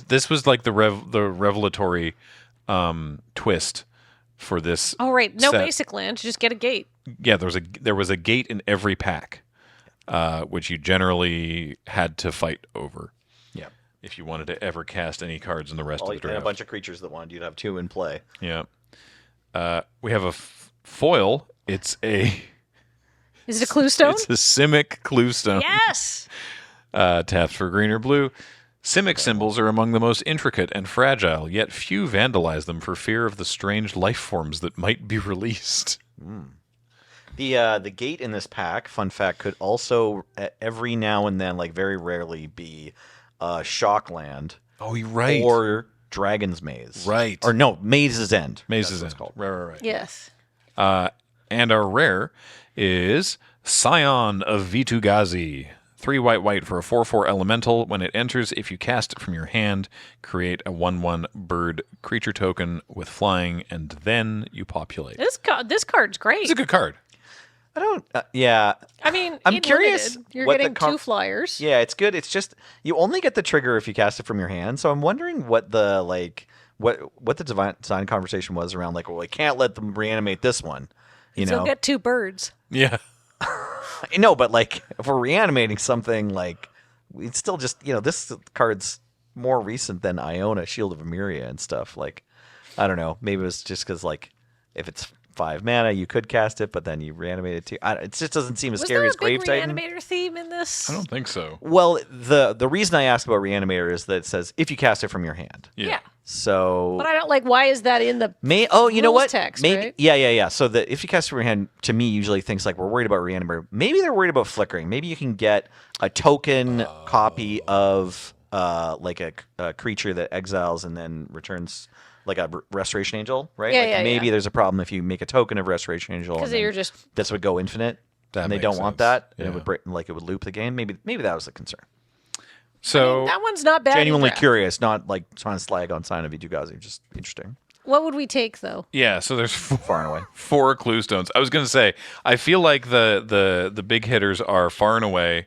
This was like the revelatory twist for this. Oh right, no set. basic land, just get a gate. Yeah, there was a gate in every pack, which you generally had to fight over. Yeah. If you wanted to ever cast any cards in the rest of the And draft. a bunch of creatures that wanted you to have 2 in play. Yeah. We have a foil. It's a Is it a clue stone? It's a Simic clue stone. Yes. Taps for green or blue. Simic symbols are among the most intricate and fragile, yet few vandalize them for fear of the strange life forms that might be released. The gate in this pack, fun fact, could also every now and then, like very rarely, be Shockland Oh, you're right. or Dragon's Maze. Right. Or no, Maze's End. Mazes That's End. what it's called. Right. Yes. And our rare is Scion of Vitu-Ghazi. 3 white for a 4/4 elemental. When it enters, if you cast it from your hand, create a 1/1 bird creature token with flying, and then you populate. This card's great. It's a good card. I don't. Yeah. I mean, I'm in curious limited, you're what the getting 2 flyers. Yeah, it's good. It's just you only get the trigger if you cast it from your hand. So I'm wondering what the what the design conversation was around, like, well, we can't let them reanimate this one. You So know, get 2 birds. Yeah. no, but like if we're reanimating something, like it's still just this card's more recent than Iona, Shield of Emeria and stuff. Like, I don't know, maybe it was just because like if it's 5 mana, you could cast it, but then you reanimate it too. It just doesn't seem as scary as Grave Titan. Was there a big reanimator theme in this? I don't think so. Well, the reason I asked about Reanimator is that it says if you cast it from your hand. Yeah. So, But I don't like. Why is that in the you know rules what? text, Maybe right? yeah. So that if you cast it from your hand, to me, usually thinks like we're worried about Reanimator. Maybe they're worried about flickering. Maybe you can get a token copy of like a creature that exiles and then returns. Like a Restoration Angel, right? Yeah, like yeah, maybe yeah. there's a problem if you make a token of Restoration Angel. Because and you're then just this would go infinite, That and they makes don't want sense. that, and Yeah. it would break, like it would loop the game. Maybe that was the concern. So that one's not bad. Genuinely either. curious, not like trying to slag on Sign of Vitu-Ghazi. Just interesting. What would we take though? yeah, so there's Far and away. 4 clue stones. I was going to say, I feel like the big hitters are far and away.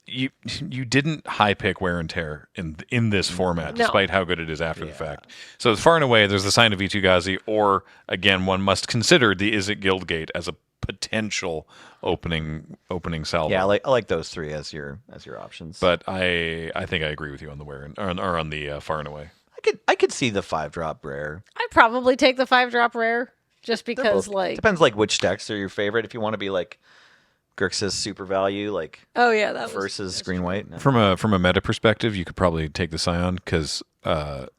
You didn't high pick Wear and Tear in this format, No. despite how good it is after the fact. So as far and away, there's the Sign of Vitu-Ghazi, or again, one must consider the Is It Guildgate as a potential opening salvo. Yeah, I like those 3 as your options. But I think I agree with you on the Wear or on the far and away. I could see the 5-drop rare. I'd probably take the 5-drop rare, just because like. Depends like which decks are your favorite. If you want to be like Grixis super value, like Oh yeah, that was versus green white. No. From a meta perspective, you could probably take the Scion because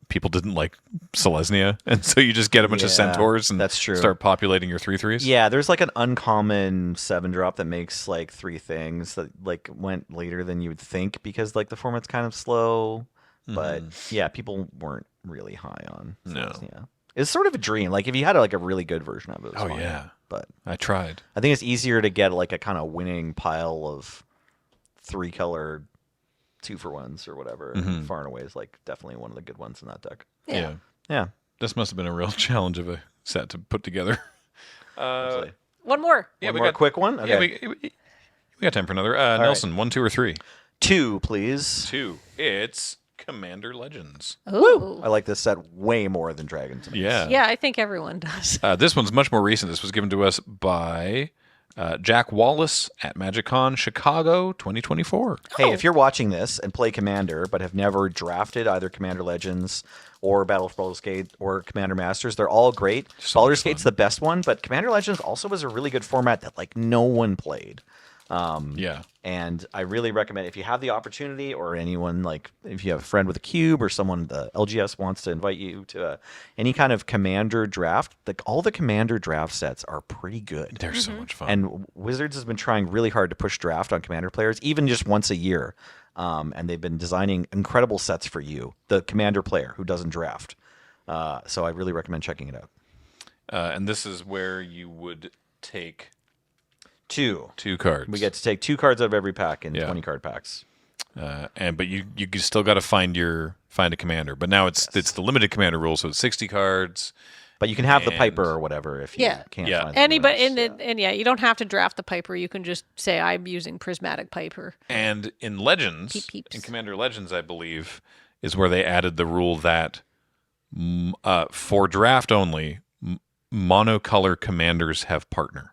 people didn't like Selesnya, and so you just get a bunch of Yeah, centaurs and that's true. start populating your 3/3s. Yeah, there's like an uncommon 7-drop that makes like 3 things that like went later than you would think because like the format's kind of slow. But yeah, people weren't really high on. No. Yeah, it's sort of a dream. Like if you had like a really good version of it. It was fine. Yeah. But I tried. I think it's easier to get like a kind of winning pile of 3-color 2-for-1s or whatever. Far and away is like definitely one of the good ones in that deck. Yeah. Yeah, This must have been a real challenge of a set to put together. absolutely. one more. Yeah, One more quick one. Okay. Yeah, we got time for another. Nelson, 1, 2, or 3? 2, please. 2. It's Commander Legends. Ooh. I like this set way more than Dragons. Yeah. Yeah, I think everyone does. This one's much more recent. This was given to us by Jack Wallace at MagicCon Chicago 2024. Hey, if you're watching this and play Commander but have never drafted either Commander Legends or Battle for Baldur's Gate or Commander Masters, they're all great. So Baldur's much fun. Gate's the best one, but Commander Legends also was a really good format that like no one played. Yeah. And I really recommend if you have the opportunity, or anyone like if you have a friend with a cube or someone the LGS wants to invite you to any kind of Commander draft, like all the Commander draft sets are pretty good. They're so much fun. And Wizards has been trying really hard to push draft on Commander players, even just once a year. And they've been designing incredible sets for you, the Commander player who doesn't draft. So I really recommend checking it out. And this is where you would take 2 cards. We get to take 2 cards out of every pack in Yeah. 20 card packs. But you still got to find a commander. But now it's the limited commander rule, so it's 60 cards. But you can have the And- Piper or whatever if you Yeah. can't Yeah. find Anybody, someone else. and you don't have to draft the Piper. You can just say I'm using Prismatic Piper. And in Legends, Peep peeps. in Commander Legends, I believe, is where they added the rule that for draft only, monocolor commanders have partner.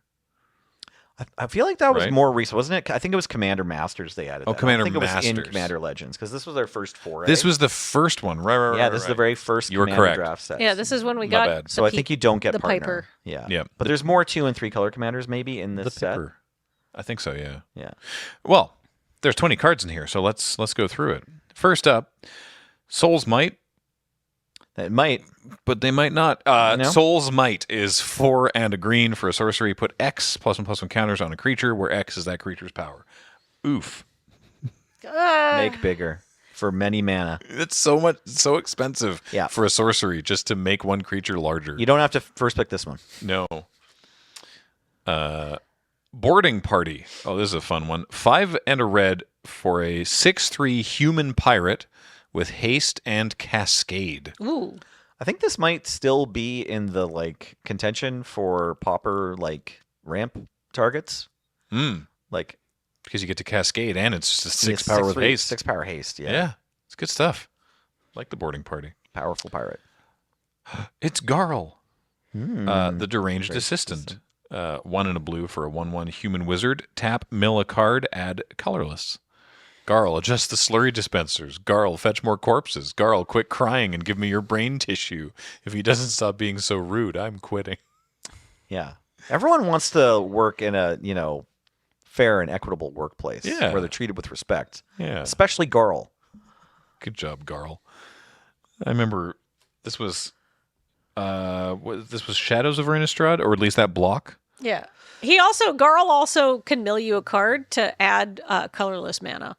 I feel like that was Right? more recent, wasn't it? I think it was Commander Masters they added. Oh, that. Commander I think it was in Masters. Commander Legends because this was their first foray. This was the first one, right? yeah, this is the very first You were Commander correct. draft set. Yeah, this is when we My got. bad. the So I Pe- think you don't get the partner. Piper. Yeah, Yeah. But there's more 2 and 3 color commanders maybe in this The set. Pipper. I think so, yeah. Yeah. Well, there's 20 cards in here, so let's go through it. First up, Soul's Might, It might. but they might not. No? Soul's Might is 4 and a green for a sorcery. Put X +1/+1 counters on a creature, where X is that creature's power. Oof. Make bigger for many mana. It's so expensive Yeah. for a sorcery just to make one creature larger. You don't have to first pick this one. No. Boarding Party. Oh, this is a fun one. 5 and a red for a 6/3 human pirate with haste and cascade. Ooh. I think this might still be in the like contention for Pauper like ramp targets. Like Because you get to cascade and it's just a yeah, 6 power with haste. 6 power haste. Yeah. It's good stuff. Like the Boarding Party. powerful pirate. It's Garl, the deranged assistant. 1 and a blue for a 1/1 human wizard. Tap, mill a card, add colorless. Garl, adjust the slurry dispensers. Garl, fetch more corpses. Garl, quit crying and give me your brain tissue. If he doesn't stop being so rude, I'm quitting. Yeah. Everyone wants to work in a, fair and equitable workplace Yeah. where they're treated with respect. Yeah. Especially Garl. Good job, Garl. I remember this was Shadows of Innistrad, or at least that block. Yeah. Garl also can mill you a card to add colorless mana.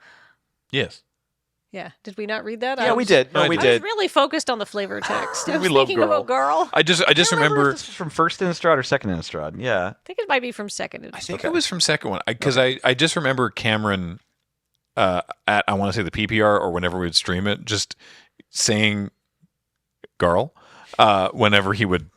Yes. Yeah. Did we not read that? Yeah, we did. No, we I did. was really focused on the flavor text. I was love thinking about Garl. I just remember. If this was from first Innistrad or second Innistrad. Yeah. I think it might be from second. I think it was from second one because I just remember Cameron at I want to say the PPR or whenever we would stream it, just saying Garl whenever he would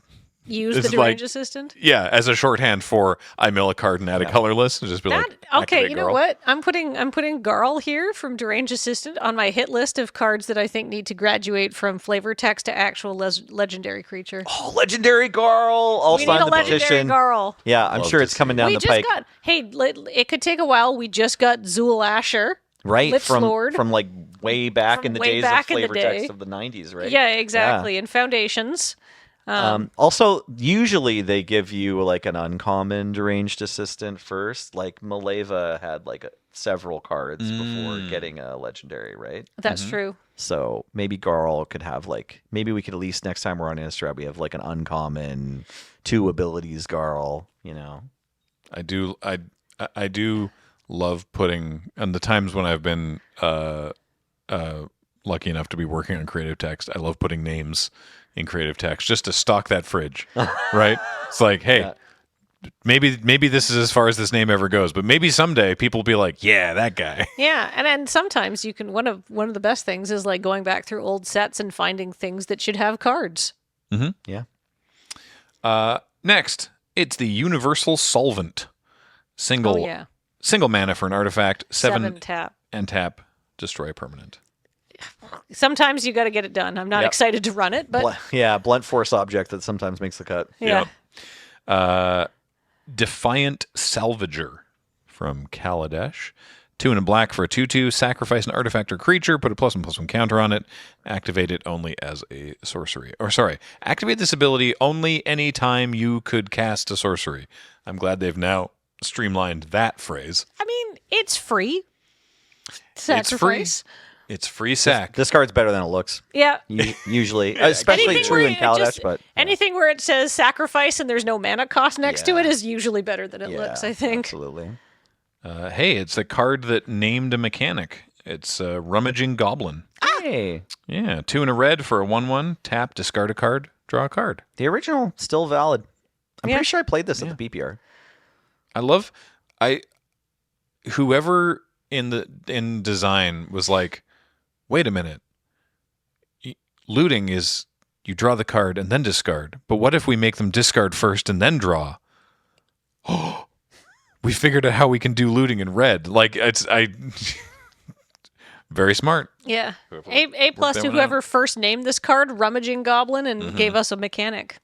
use it's the deranged assistant. Yeah, as a shorthand for I mill a card and add a colorless, and just be like, Okay, activate you know Garl. what? I'm putting Garl here from deranged assistant on my hit list of cards that I think need to graduate from flavor text to actual legendary creature. Oh, legendary Garl. I'll We sign need a the legendary petition. Garl. Yeah, I'm Love sure to it's coming down We the just pike. it could take a while. We just got Zool Asher. Right, Lips Lord. from like way back in the way days back of in the flavor day. text of the 90s, right? Yeah, exactly. And Foundations. Also, usually they give you like an uncommon deranged assistant first. Like Maleva had like several cards before getting a legendary, right? That's true. So maybe Garl could have maybe we could at least next time we're on Innistrad, we have like an uncommon 2 abilities Garl, I do love putting, and the times when I've been lucky enough to be working on creative text, I love putting names in creative text just to stock that fridge, right? It's like, hey, maybe this is as far as this name ever goes, but maybe someday people will be like, yeah, that guy. Yeah, and then sometimes you can one of the best things is like going back through old sets and finding things that should have cards. Mm-hmm. Yeah. Next, it's the Universal Solvent. Single mana for an artifact, 7 tap. and tap, destroy a permanent. Sometimes you got to get it done. I'm not excited to run it, but blunt force object that sometimes makes the cut. yeah. Defiant Salvager from Kaladesh. 2 and a black for a 2/2. Sacrifice an artifact or creature. Put a +1/+1 counter on it. Activate it only as a sorcery. Activate this ability only any time you could cast a sorcery. I'm glad they've now streamlined that phrase. I mean, it's free. Sacrifice. It's free sack. This card's better than it looks. Yeah. Usually, especially Anything true where in it Kaladesh, but anything where it says sacrifice and there's no mana cost next to Yeah. it is usually better than it looks, I think. Absolutely. Hey, it's a card that named a mechanic. It's Rummaging Goblin. Hey, Yeah, 2 and a red for a 1/1. Tap, discard a card, draw a card. the original still valid. I'm Yeah. pretty sure I played this at the PPR. Whoever in design was like, wait a minute. Looting is you draw the card and then discard. But what if we make them discard first and then draw? Oh, we figured out how we can do looting in red. Very smart. Yeah. A plus that to one whoever first named this card, Rummaging Goblin, and gave us a mechanic.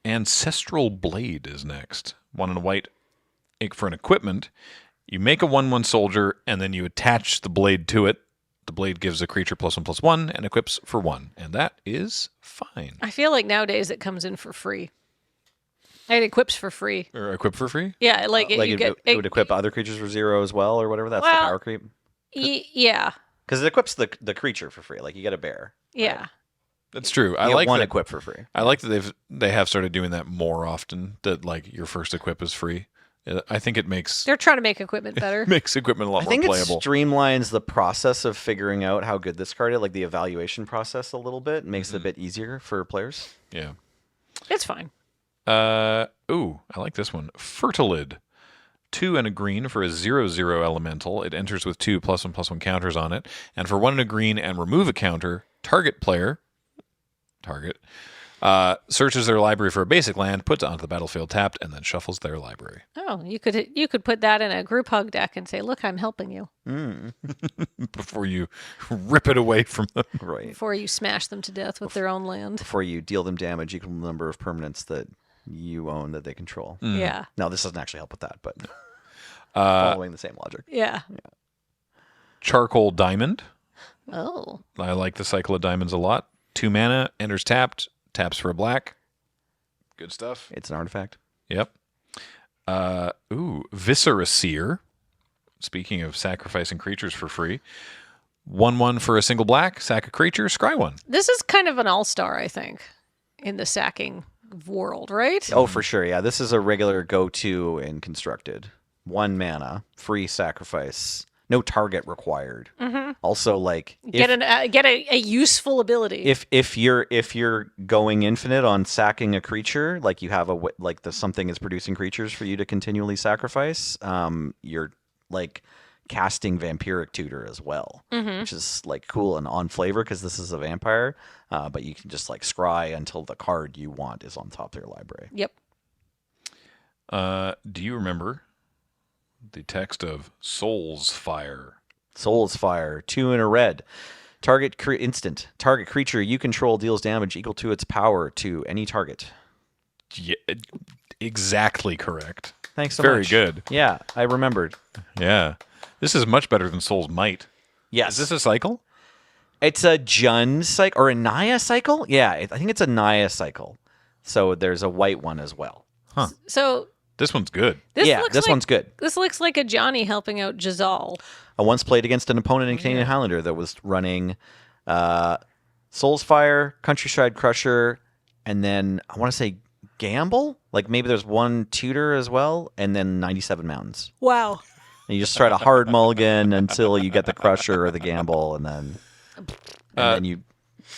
Ancestral Blade is next. 1 and a white for an equipment. You make a 1/1 soldier and then you attach the blade to it. The blade gives a creature +1/+1 and equips for 1. And that is fine. I feel like nowadays it comes in for free. It equips for free. Or equip for free? Yeah, It would equip other creatures for 0 as well, or whatever. That's the Well, power creep. Yeah. Because it equips the creature for free. Like you get a bear. Yeah. That's true. You I get like one that. equip for free. I like that they have started doing that more often. That like your first equip is free. I think it makes They're trying to make equipment better. equipment a lot I more think playable. it streamlines the process of figuring out how good this card is, like the evaluation process a little bit. Makes it a bit easier for players. Yeah. It's fine. Ooh, I like this one. Fertilid. 2 and a green for a 0/0 elemental. It enters with 2 +1/+1 counters on it. And for 1 and a green and remove a counter, target Searches their library for a basic land, puts it onto the battlefield tapped, and then shuffles their library. Oh, you could put that in a group hug deck and say, "Look, I'm helping you." Before you rip it away from them. Right. Before you smash them to death with their own land. Before you deal them damage equal to the number of permanents that you own that they control. Yeah. No, this doesn't actually help with that, but following the same logic. Yeah. Charcoal Diamond. Oh. I like the cycle of diamonds a lot. 2 mana, enters tapped, taps for a black. Good stuff. It's an artifact. Yep. Viscera Seer. Speaking of sacrificing creatures for free. 1/1 for a single black, sack a creature, scry 1. This is kind of an all-star, I think, in the sacking world, right? Oh, for sure. Yeah, this is a regular go-to in Constructed. 1 mana, free sacrifice, no target required. Also, like Get a useful ability. if you're going infinite on sacking a creature, like you have something is producing creatures for you to continually sacrifice. You're like casting Vampiric Tutor as well, which is like cool and on flavor because this is a vampire. But you can just like scry until the card you want is on top of your library. Yep. Do you remember the text of Soul's Fire? Soul's Fire, 2 in a red. Target instant. Target creature you control deals damage equal to its power to any target. Yeah, exactly correct. Thanks so Very much. good. Yeah, I remembered. Yeah. This is much better than Soul's Might. Yes. Is this a cycle? It's a Jund cycle or a Naya cycle? Yeah, I think it's a Naya cycle. So there's a white one as well. So This one's good. this one's good. This looks like a Johnny helping out Jazal. I once played against an opponent in Canadian Highlander that was running Soul's Fire, Countryside Crusher, and then I want to say Gamble. Like maybe there's 1 tutor as well, and then 97 mountains. Wow. And you just try to hard mulligan until you get the Crusher or the Gamble, and then you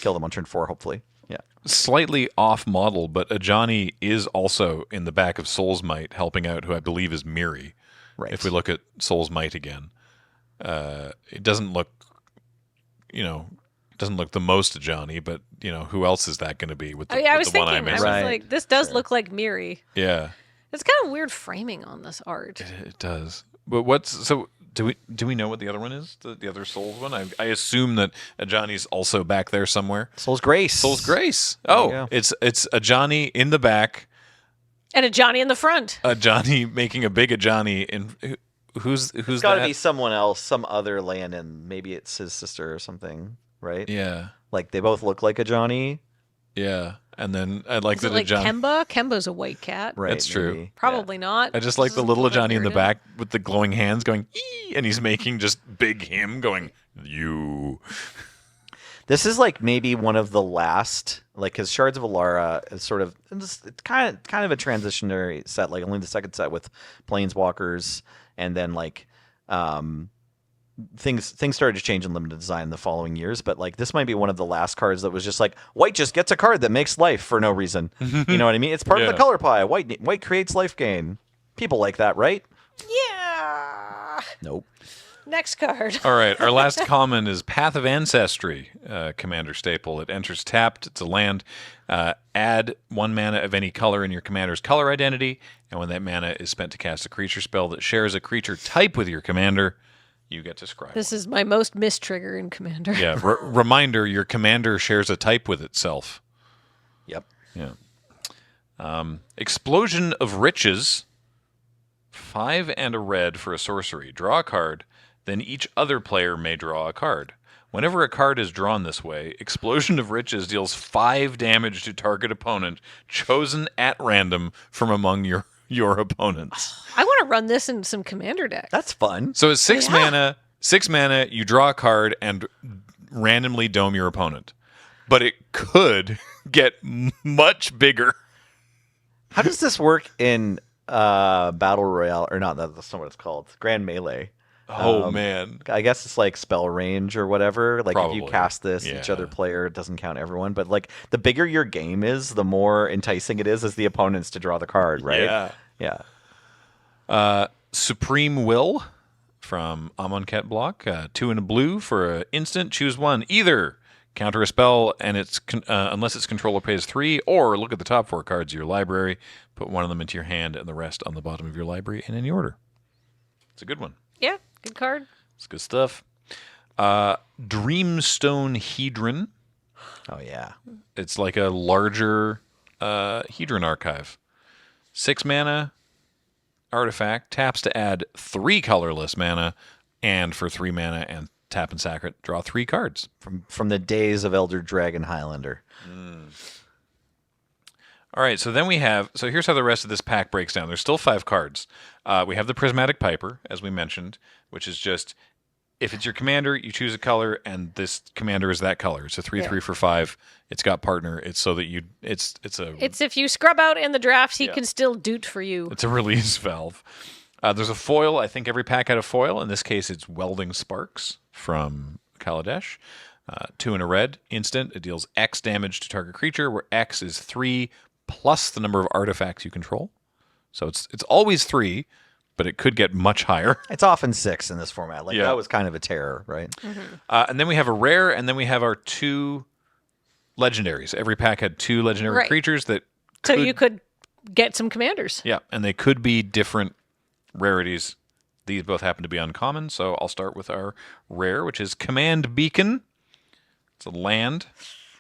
kill them on turn 4, hopefully. Yeah. Slightly off model, but Ajani is also in the back of Soul's Might helping out who I believe is Miri. Right. If we look at Soul's Might again. It doesn't look, the most Ajani, but, who else is that going to be with the, I with was the one thinking, I I was missed? Right. like, this does look like Miri. Yeah, It's kind of weird framing on this art. it does. But do we know what the other one is? The other Soul's one? I assume that Ajani's also back there somewhere. Soul's Grace. Soul's Grace. you Oh, go. it's Ajani in the back, And a Johnny in the front. Ajani making a big Ajani in who's It's got to that? be someone else, some other Landon. Maybe it's his sister or something, right? Yeah. Like they both look like a Johnny. Yeah. And then I like Is that it like Ajani. Kemba? Kemba's a white cat. Right. That's true. maybe. Probably not. I just like the This little is Ajani in the weird. back with the glowing hands going, ee, and he's making just big him going, you. This is like maybe one of the last, like, because Shards of Alara is sort of it's kind of a transitionary set, like only the second set with Planeswalkers, and then like things started to change in limited design the following years. But like this might be one of the last cards that was just like white just gets a card that makes life for no reason. You know what I mean? It's part of Yeah. the color pie. White creates life gain. People like that, right? Yeah. Nope. Next card. All right. Our last common is Path of Ancestry, commander staple. It enters tapped. It's a land. Add 1 mana of any color in your commander's color identity. And when that mana is spent to cast a creature spell that shares a creature type with your commander, you get to scry. This is my most missed trigger in Commander. Yeah. Reminder, your commander shares a type with itself. Yep. Yeah. Explosion of Riches. 5 and a red for a sorcery. Draw a card. Then each other player may draw a card. Whenever a card is drawn this way, Explosion of Riches deals 5 damage to target opponent chosen at random from among your opponents. I want to run this in some Commander decks. That's fun. So it's 6 Yeah. mana. 6 mana. You draw a card and randomly dome your opponent, but it could get much bigger. How does this work in Battle Royale? Or not, that's not what it's called. Grand Melee. Oh man. I guess it's like spell range or whatever. Like if Probably. you cast this, each Yeah. other player doesn't count everyone. But like the bigger your game is, the more enticing it is as the opponents to draw the card, right? Yeah. Yeah. Supreme Will from Amonkhet block. 2 and a blue for an instant. Choose one. Either Counter a spell, and unless its controller pays 3, or look at the top 4 cards of your library, put one of them into your hand, and the rest on the bottom of your library in any order. It's a good one. Yeah, good card. It's good stuff. Dreamstone Hedron. Oh, yeah. It's like a larger Hedron archive. 6 mana artifact, taps to add 3 colorless mana, and for 3 mana and tap and sack it, draw 3 cards. From the days of Elder Dragon Highlander. All right, so then so here's how the rest of this pack breaks down. There's still 5 cards. We have the Prismatic Piper, as we mentioned, which is just, if it's your commander, you choose a color, and this commander is that color. It's a 3/3 for 5. It's got partner. It's so that it's if you scrub out in the draft, he can still doot for you. It's a release valve. There's a foil. I think every pack had a foil. In this case, it's Welding Sparks from Kaladesh. 2 and a red. Instant. It deals X damage to target creature, where X is 3 plus the number of artifacts you control. So it's always 3, but it could get much higher. It's often 6 in this format. That was kind of a terror, right? And then we have a rare, and then we have our 2 legendaries. Every pack had 2 legendary creatures that you could get some commanders. Yeah, and they could be different rarities. These both happen to be uncommon, so I'll start with our rare, which is Command Beacon. It's a land,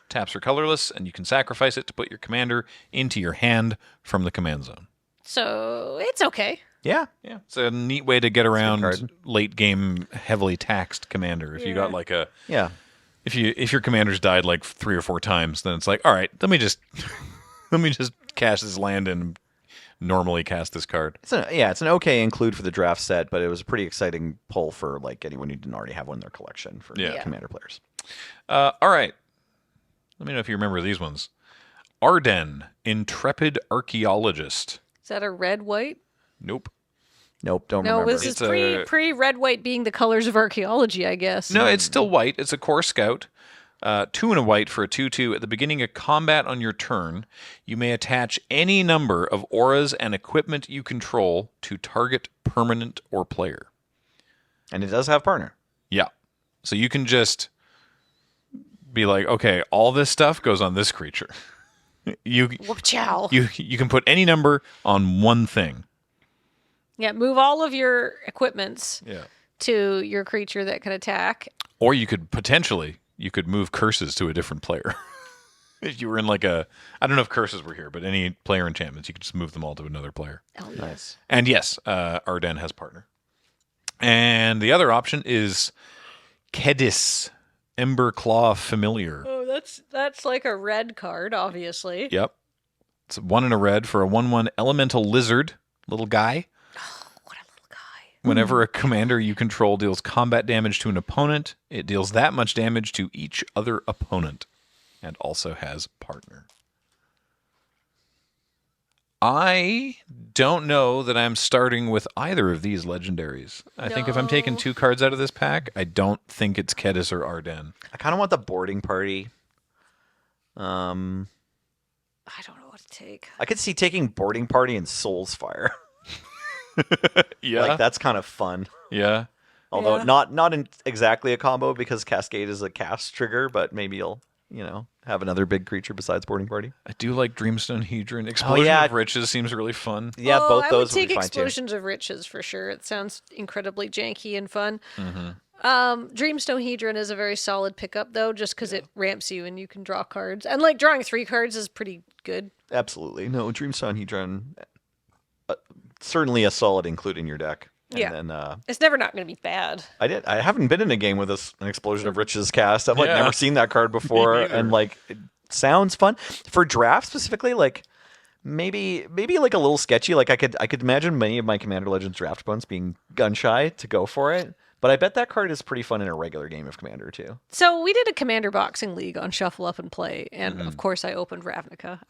taps are colorless, and you can sacrifice it to put your commander into your hand from the command zone. So it's okay. Yeah. Yeah, it's a neat way to get around late game heavily taxed commander. If you got like a if your commander's died like 3 or 4 times, then it's like, all right, let me just cash this land and normally cast this card. It's an okay include for the draft set, but it was a pretty exciting pull for like anyone who didn't already have one in their collection for commander players. All right. Let me know if you remember these ones. Arden, Intrepid Archaeologist. Is that a red-white? Nope. Nope, don't No, remember. this is pre-red-white being the colors of archaeology, I guess. No, it's still white. It's a core scout. 2 and a white for a 2/2. At the beginning of combat on your turn, you may attach any number of auras and equipment you control to target permanent or player. And it does have partner. Yeah. So you can just be like, okay, all this stuff goes on this creature. You can put any number on one thing. Yeah, move all of your equipments to your creature that can attack. Or you could move curses to a different player. If you were in like I don't know if curses were here, but any player enchantments, you could just move them all to another player. Oh, nice. And yes, Arden has partner. And the other option is Kedis, Emberclaw Familiar. Oh, that's like a red card, obviously. Yep. It's 1 and a red for a 1/1 elemental lizard, little guy. Oh, what a little guy. Whenever a commander you control deals combat damage to an opponent, it deals that much damage to each other opponent, and also has partner. I don't know that I'm starting with either of these legendaries. I think if I'm taking 2 cards out of this pack, I don't think it's Kedis or Arden. I kind of want the boarding party. I don't know what to take. I could see taking boarding party and Soul's Fire. Yeah. Like, that's kind of fun. Yeah. Although not exactly a combo because Cascade is a cast trigger, but maybe you'll, have another big creature besides boarding party. I do like Dreamstone Hedron. Explosion of Riches seems really fun. Yeah, both those would be fine too. Explosions of Riches for sure. It sounds incredibly janky and fun. Mm-hmm. Dreamstone Hedron is a very solid pickup though, just because it ramps you and you can draw cards. And like drawing 3 cards is pretty good. Absolutely. No, Dreamstone Hedron, certainly a solid include in your deck. And then, it's never not going to be bad. I haven't been in a game with an Explosion of Riches cast. I've never seen that card before, and it sounds fun for draft specifically. Like maybe like a little sketchy. Like I could imagine many of my Commander Legends draft opponents being gun shy to go for it. But I bet that card is pretty fun in a regular game of Commander too. So we did a Commander Boxing League on Shuffle Up and Play, and of course I opened a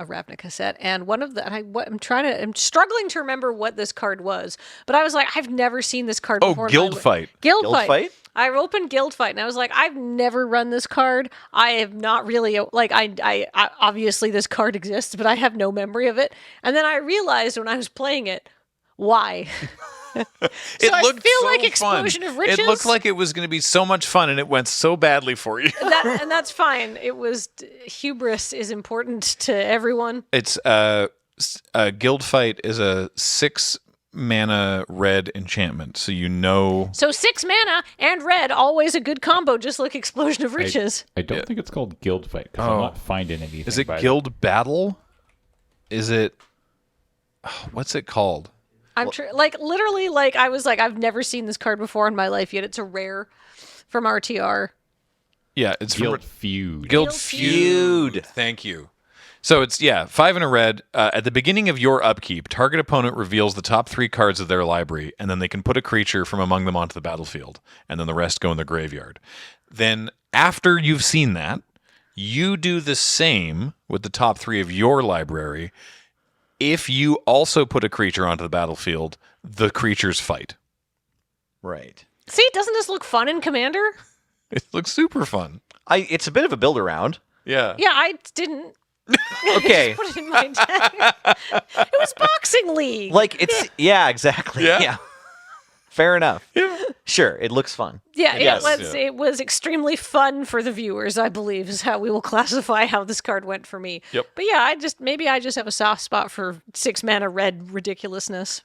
Ravnica set, and one of the I'm struggling to remember what this card was, but I was like, I've never seen this card before. Guild Fight. Guild Fight. I opened Guild Fight, and I was like, I've never run this card. I have not really I obviously this card exists, but I have no memory of it. And then I realized when I was playing it, why. It I looked feel so like fun. Explosion of Riches. It looked like it was going to be so much fun, and it went so badly for you. and that's fine. It was hubris is important to everyone. It's Guild Fight is a 6 mana red enchantment, so you know. So 6 mana and red, always a good combo, just like Explosion of Riches. I don't think it's called Guild Fight because I'm not finding anything. Is it by Guild Battle? Is it? What's it called? I'm literally, I was like, I've never seen this card before in my life, yet it's a rare from RTR. Yeah, it's Guild from Feud. Guild Feud. Thank you. So it's 5 and a red. At the beginning of your upkeep, target opponent reveals the top 3 cards of their library, and then they can put a creature from among them onto the battlefield, and then the rest go in the graveyard. Then after you've seen that, you do the same with the top 3 of your library. If you also put a creature onto the battlefield, the creatures fight. Right. See, doesn't this look fun in Commander? It looks super fun. It's a bit of a build around. Yeah. Yeah, I didn't. Okay. Put it in my deck. It was Boxing League. Yeah, exactly. Yeah. Fair enough. Yeah. Sure, it looks fun. Yeah, Yes. it was extremely fun for the viewers, I believe, is how we will classify how this card went for me. Yep. But yeah, maybe I just have a soft spot for 6 mana red ridiculousness.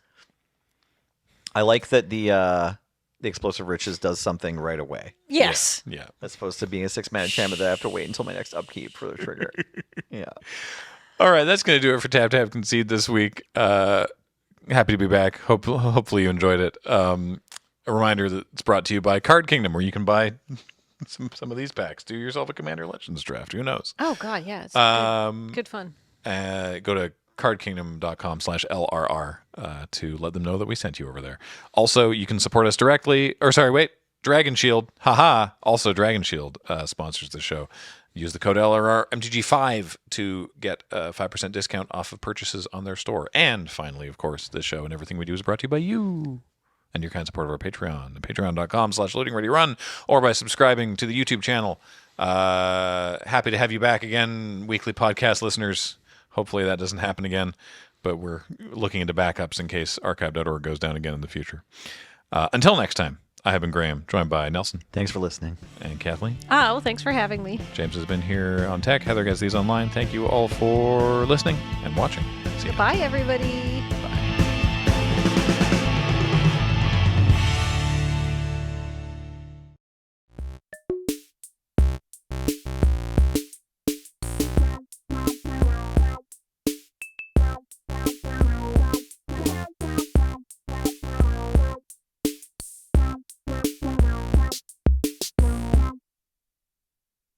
I like that the Explosive Riches does something right away. Yes. Yeah. As opposed to being a 6-mana enchantment that I have to wait until my next upkeep for the trigger. Yeah. All right, that's going to do it for TapTapConcede this week. Happy to be back. Hopefully you enjoyed it. A reminder that it's brought to you by Card Kingdom, where you can buy some of these packs. Do yourself a Commander Legends draft. Who knows? Oh, God, yeah. It's good fun. Go to cardkingdom.com/LRR to let them know that we sent you over there. Also, you can support us directly. Dragon Shield. Haha. Also, Dragon Shield sponsors the show. Use the code LRRMTG5 to get a 5% discount off of purchases on their store. And finally, of course, this show and everything we do is brought to you by you and your kind support of our Patreon. Patreon.com/loadingreadyrun, or by subscribing to the YouTube channel. Happy to have you back again, weekly podcast listeners. Hopefully that doesn't happen again, but we're looking into backups in case archive.org goes down again in the future. Until next time, I have been Graham, joined by Nelson. Thanks for listening. And Kathleen. Oh, thanks for having me. James has been here on tech. Heather gets these online. Thank you all for listening and watching. See you. Goodbye, everybody. Bye.